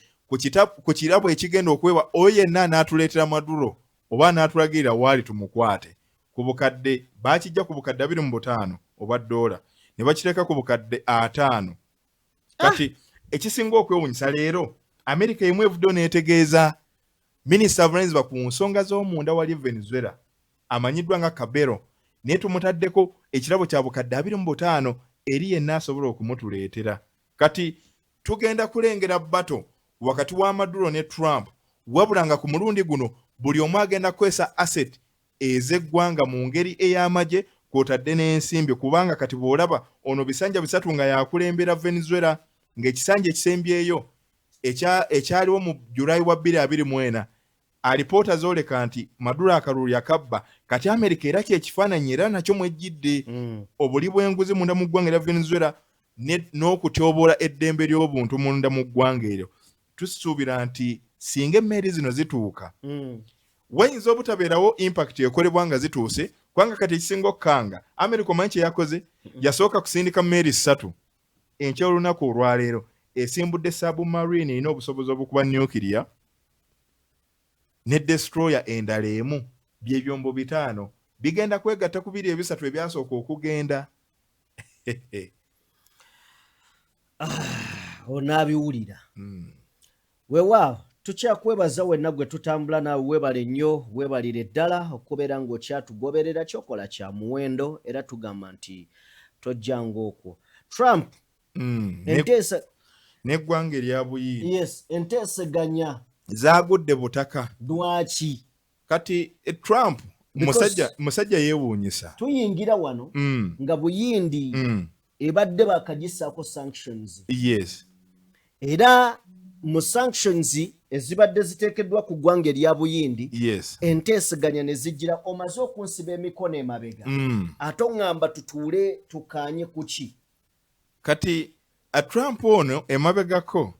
ku kirabo ekigenda okwewa oyo yenna n'atuleetera Maduro oba n'atulagirira waali tumukwate ku bukadde bakijja ku bukadde 25 oba $, ne bakiteeka ku bukadde 5. Kati ekisinga okwewuunyisa leero Amerika emu evuddeyo n'etegeeza Minister of Foreign ku nsonga z'omunda wali Venezuela amanyiddwa nga Cabello naye tumutaddeko ekirabo kya bukadde 25 eri yenna asobola okumutuleetera. Kati tugenda kulengera bato wakati wa Maduro ne Trump wabula nga ku mulundi guno buli omu agenda kwesa asset ez'eggwanga mu ngeri ey'amagye kw'otadde n'ensimbi kubanga kati bw'olaba ono bisanja 3 nga yakulembera Venezuela ng'ekisanja ekisembyeyo ekyaliwo mu Julayi wa 2024 alipoota zooleka nti Maduro akalulu yakabba. Kati Amerika era kyekifaananyi era nakyo mwejjidde obuli bw'enguzi munda mu ggwanga lya Venezuela n'okutyoboola eddembe ly'obuntu munda mu ggwanga eryo. Tusuubira nti singa emmeeri zino zituuka wayinza obutabeerawo impact ekolebwa nga zituuse kubanga kati ekisinga okkanga Amerika omanyi kye yakoze yasooka kusindika mmeeri 3 enkya olunaku olwaleero esimbudde submarine erina obusobozi obukuba nuclear ne destroyer endala emu by'ebyombo 5 bigenda kwegatta ku 2 ebyasooka okugenda. Onaabiwulira weewaawo tukyakwebaza wenna gwe tutambula naawe weebale nnyo weebalire ddala okubeera ng'okyatugoberera kyokola kya muwendo era tugamba nti tojjanga okwo. Trump n'eggwanga erya Buyindi yes enteeseganya zaagudde butaka. Lwaki? Kati Trump musajja yeewuunyisa. Tuyingira wano nga Buyindi ebadde bakagisaako sanctions. Yes. Era mu sanctions ezibadde ziteekeddwa ku ggwanga erya Buyindi yes. enteeseganya ne zijjira omaze okunsiba emikono emabega ate oŋŋamba tutuule tukaanye kuki. Kati Trump ono emabegako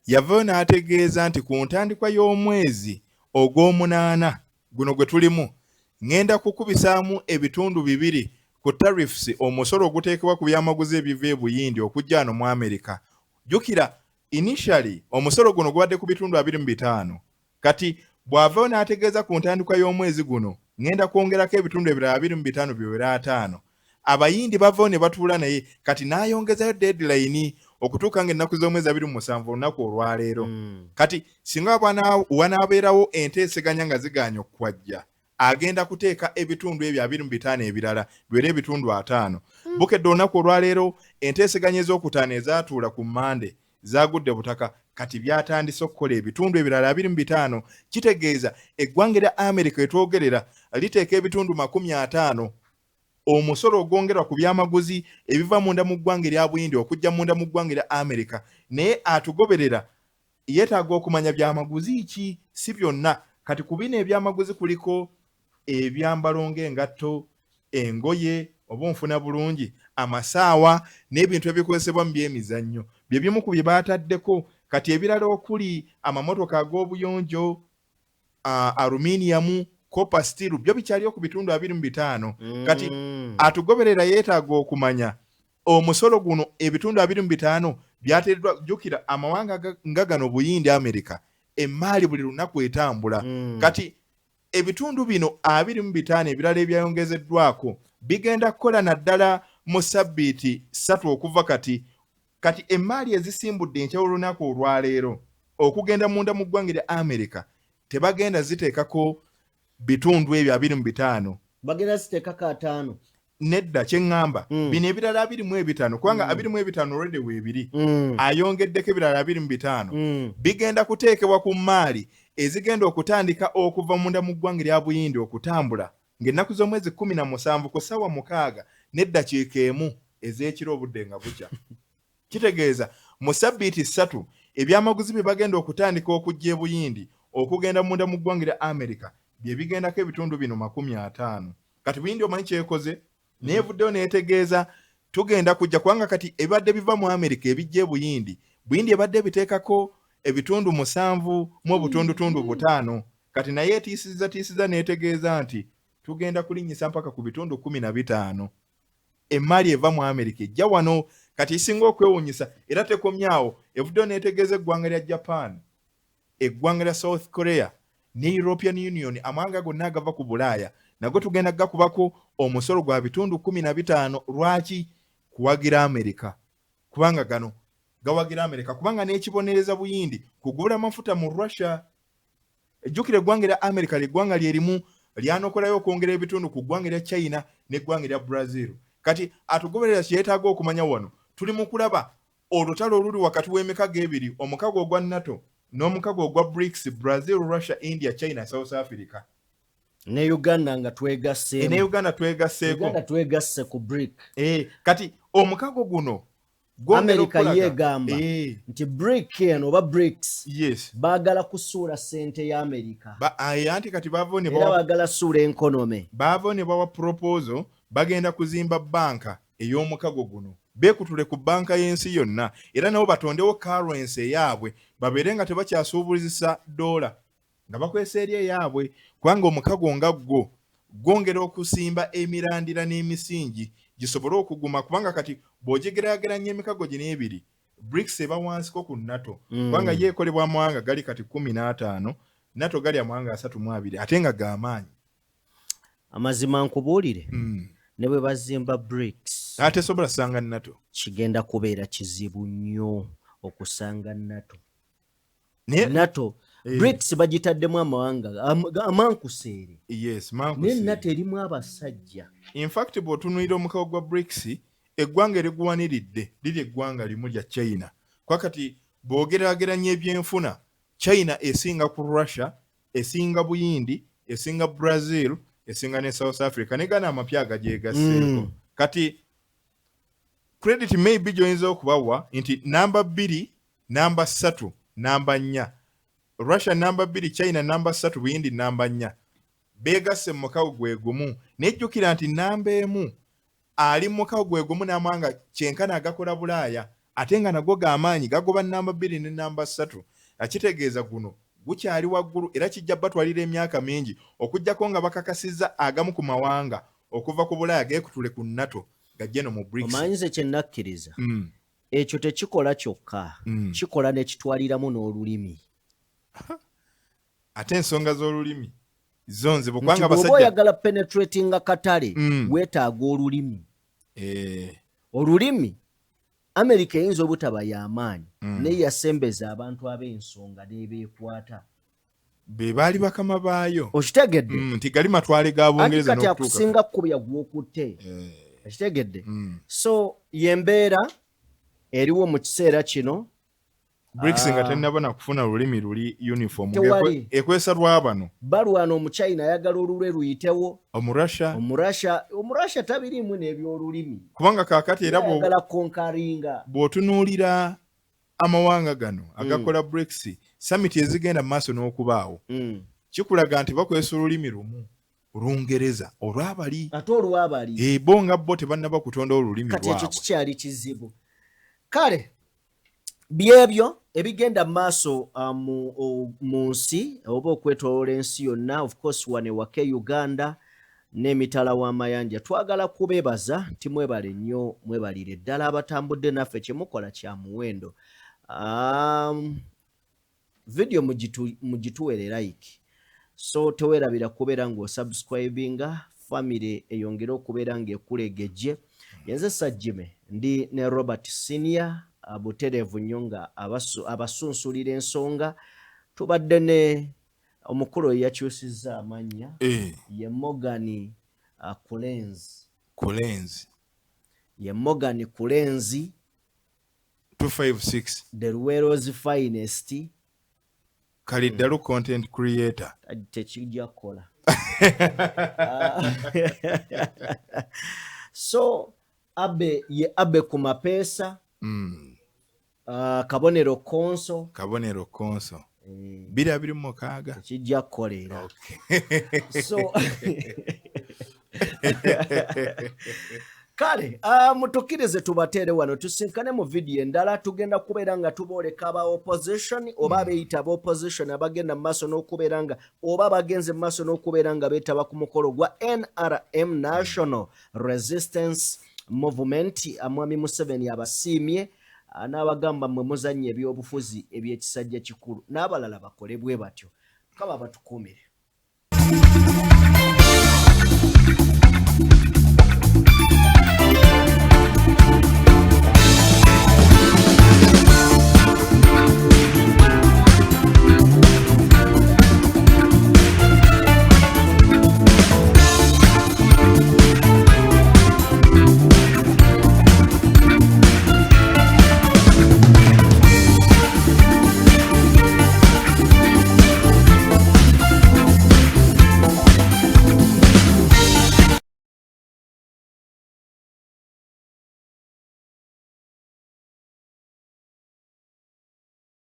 yavayo n'ategeeza nti ku ntandikwa y'omwezi ogw'omunaana guno gwe tulimu ngenda kukubisaamu ebitundu 2 ku tariffs omusolo oguteekebwa ku byamaguzi ebiva e Buyindi okujja wano mu Amerika. Jjukira initially omusolo guno gubadde ku bitundu 25 kati bw'avayo n'ategeeza ku ntandikwa y'omwezi guno ngenda kwongerako ebitundu ebirala 25 biwera 5 abayindi bavao ne batuula naye kati n'ayongezayo deadline okutuuka ng'ennaku z'omwezi 27 olunaku olwaleero kati singa wanaabeerawo enteeseganya nga ziganya okukwajja agenda kuteeka ebitundu ebyo 25 ebirala biwera ebitundu 5 bukedde olunaku olwaleero enteeseganya ez'okutaano ezaatuula ku Mande zaagudde butaka kati byatandise okukola ebitundu ebirala 25 kitegeeza eggwanga lya Amerika etwogerera liteeka ebitundu 50 omusolo ogwongerwa ku byamaguzi ebiva munda mu ggwanga erya Buyindi okujja munda mu ggwanga erya Amerika naye atugoberera yeetaaga okumanya byamaguzi ki si byonna kati ku bino ebyamaguzi kuliko ebyambalo ng'engatto engoye oba nfuna bulungi amasaawa n'ebintu ebikozesebwa mu byemizannyo bye bimu ku bye baataddeko kati ebirala okuli amamotoka ag'obuyonjo aluminium copper steel byo bikyaliyo ku bitundu 25 kati atugoberera yeetaaga okumanya omusolo guno ebitundu 25 byateereddwa jjukira amawanga nga gano Buyindi Amerika emmaali buli lunaku etambula kati ebitundu bino 25 ebirala ebyayongezeddwako bigenda kukola naddala mu sabbiiti 3 okuva kati emmaali ezisimbudde enkya olunaku olwaleero okugenda munda mu ggwanga lya Amerika tebagenda ziteekako bitundu ebyo 25 bagenda ziteekako 5 nedda kyeŋŋamba bino ebirala 25 kubanga 25 already weebiri ayongeddeko ebirala 25 bigenda kuteekebwa ku mmaali ezigenda okutandika okuva munda mu ggwanga lya Buyindi okutambula ng'ennaku z'omwezi 17 ku ssaawa 6 n'eddakiika 1 ez'ekiro obudde nga bukya kitegeeza mu sabbiiti 3 ebyamaguzi bye bagenda okutandika okujja e Buyindi okugenda munda mu ggwanga lya Amerika bye bigendako ebitundu bino 50 kati Buyindi omanyi kyekoze neevuddeyo neetegeeza tugenda kujja kubanga kati ebadde biva mu Amerika ebijja e Buyindi ebadde biteekako ebitundu 7 mu obutundutundu 5 kati naye etiisiza neetegeeza nti tugenda kulinnyisa mpaka ku bitundu 15 emmaali eva mu Amerika ejja wano kati isinga okwewuunyisa era tekomyawo evuddeyo neetegeeza eggwanga lya Japan eggwanga lya South Korea ne European Union amawanga gonna agava ku Bulaaya nago tugenda gakubako omusolo gwa bitundu 15 lwaki kuwagira Amerika kubanga gano gawagira Amerika kubanga n'ekibonereza Buyindi kugula mafuta mu Russia ejjukira eggwanga lya Amerika ly'eggwanga lyerimu lyanokolayo okwongera ebitundu ku ggwanga lya China n'eggwanga lya Brazil kati atugoberera kyetaaga okumanya wano tuli mu kulaba olutalo oluli wakati w'emikago ebiri omukago ogwa NATO n'omukago ogwa BRICS Brazil, Russia, India, China, South Africa ne Uganda nga twegasseeko Uganda twegasse ku BRIC kati omukago guno Amerika yeegamba nti BRIC eno oba BRICS baagala kusuula ssente ya Amerika anti kati era baagala suula enkonome baavao ne bawa proposal bagenda kuzimba banka ey'omukago guno beekutule ku banka y'ensi yonna era nabo batondewo currency eyaabwe babeere nga tebakyasuubulizisa dola nga bakwesa eri eyaabwe kubanga omukago nga gwongera okusimba emirandira n'emisingi gisobole okuguma kubanga kati bw'ogigeraageranya emikago gino ebiri BRICS eba wansiko ku NATO kubanga yeekolebwa amawanga gali kati 15 NATO gali amawanga 32 ate nga g'amaanyi amazima nkubuulire ne bwe bazimba BRICS ate sobola sanga NATO kigenda kubeera kizibu nnyo okusanga NATO BRICS bagitaddemu amawanga amankuseere naye NATO erimu abasajja in fact bw'otunuulira omukago gwa BRICS eggwanga eriguwaniridde liri eggwanga limu lya China kwakati bw'ogeraageranya ebyenfuna China esinga ku Russia esinga Buyindi esinga Brazil esinga ne South Africa ne gana amapya agagyegasseeko kati credit maybe gyoyinza okubawa nti namba 2 namba 3 namba 4 Russia namba 2 China namba 3 Buyindi namba 4 beegasse mu mukago gwe gumu nejjukira nti namba emu ali mu mukago gwe gumu n'amawanga kyenkana agakola Bulaaya ate nga nago g'amaanyi gagoba namba 2 ne namba 3 akitegeeza guno gukyali waggulu era kijja batwalira emyaka mingi okujjako nga bakakasizza agamu ku mawanga okuva ku Bulaaya geekutule ku NATO gajje no mu BRICS omanyize kye nakkiriza ekyo tekikola kyokka kikola ne kitwaliramu n'olulimi ate ensonga z'olulimi zonze bukanga basajja oyagala penetrating katale wetaaga olulimi olulimi America eyinza obutaba y'amaanyi naye yasembeza abantu ab'ensonga n'ebeekwata be baali bakama baayo okitegedde nti gali matwale ga Bungereza n'okutuuka kati akusinga kkubya gw'okutte okitegedde so yembeera eriwo mu kiseera kino BRICS nga tennabona kufuna lulimi luli uniform ekwesa lwabano balwana omuchina ayagala olulwe luyitewo omurasha tabirimu n'ebyolulimi kubanga kaakati era ayagala konkaringa bw'otunuulira amawanga gano agakola BRICS summit ezigenda mu maaso n'okubaawo kikulaga nti bakwesa olulimi lumu Olungereza olwabali ate olwabali bo nga bo tebannaba kutonda olulimi lwabwe kati ekyo kikyali kizibu kale byebyo ebigenda maaso mu nsi oba okwetoloola ensi yonna of course wane wake Uganda n'emitala w'amayanja twagala kubeebaza nti mwebale nnyo mwebalire ddala abatambudde naffe kyemukola kya muwendo video mugituwere like so tewerabira kubeera ng'osubscribinga family eyongere okubeera ng'ekulegejje yenze Sajjime ndi ne Robert Senior abuterevu nnyo nga abasunsulira ensonga tubadde ne omukulu yakyusizza amannya ye Morgan Kulenzi ye Morgan Kulenzi 256 the Ruwero's finest Kalidalu content creator tekijja kola so abe ku mapeesa kabonero konso bira biri mu kaaga kijja kolera so kale mutukirize tubatere wano tusinkane mu video endala tugenda kubeera nga tubooleka aba opposition oba abeeyita aba opposition abagenda mu maaso n'okubeera nga oba bagenze mu maaso n'okubeera nga beetaba ku mukolo gwa NRM National Resistance Movement Mwami Museveni abasiimye n'abagamba mmwe muzannya ebyobufuzi eby'ekisajja kikulu n'abalala bakole bwe batyo kaba batukuumire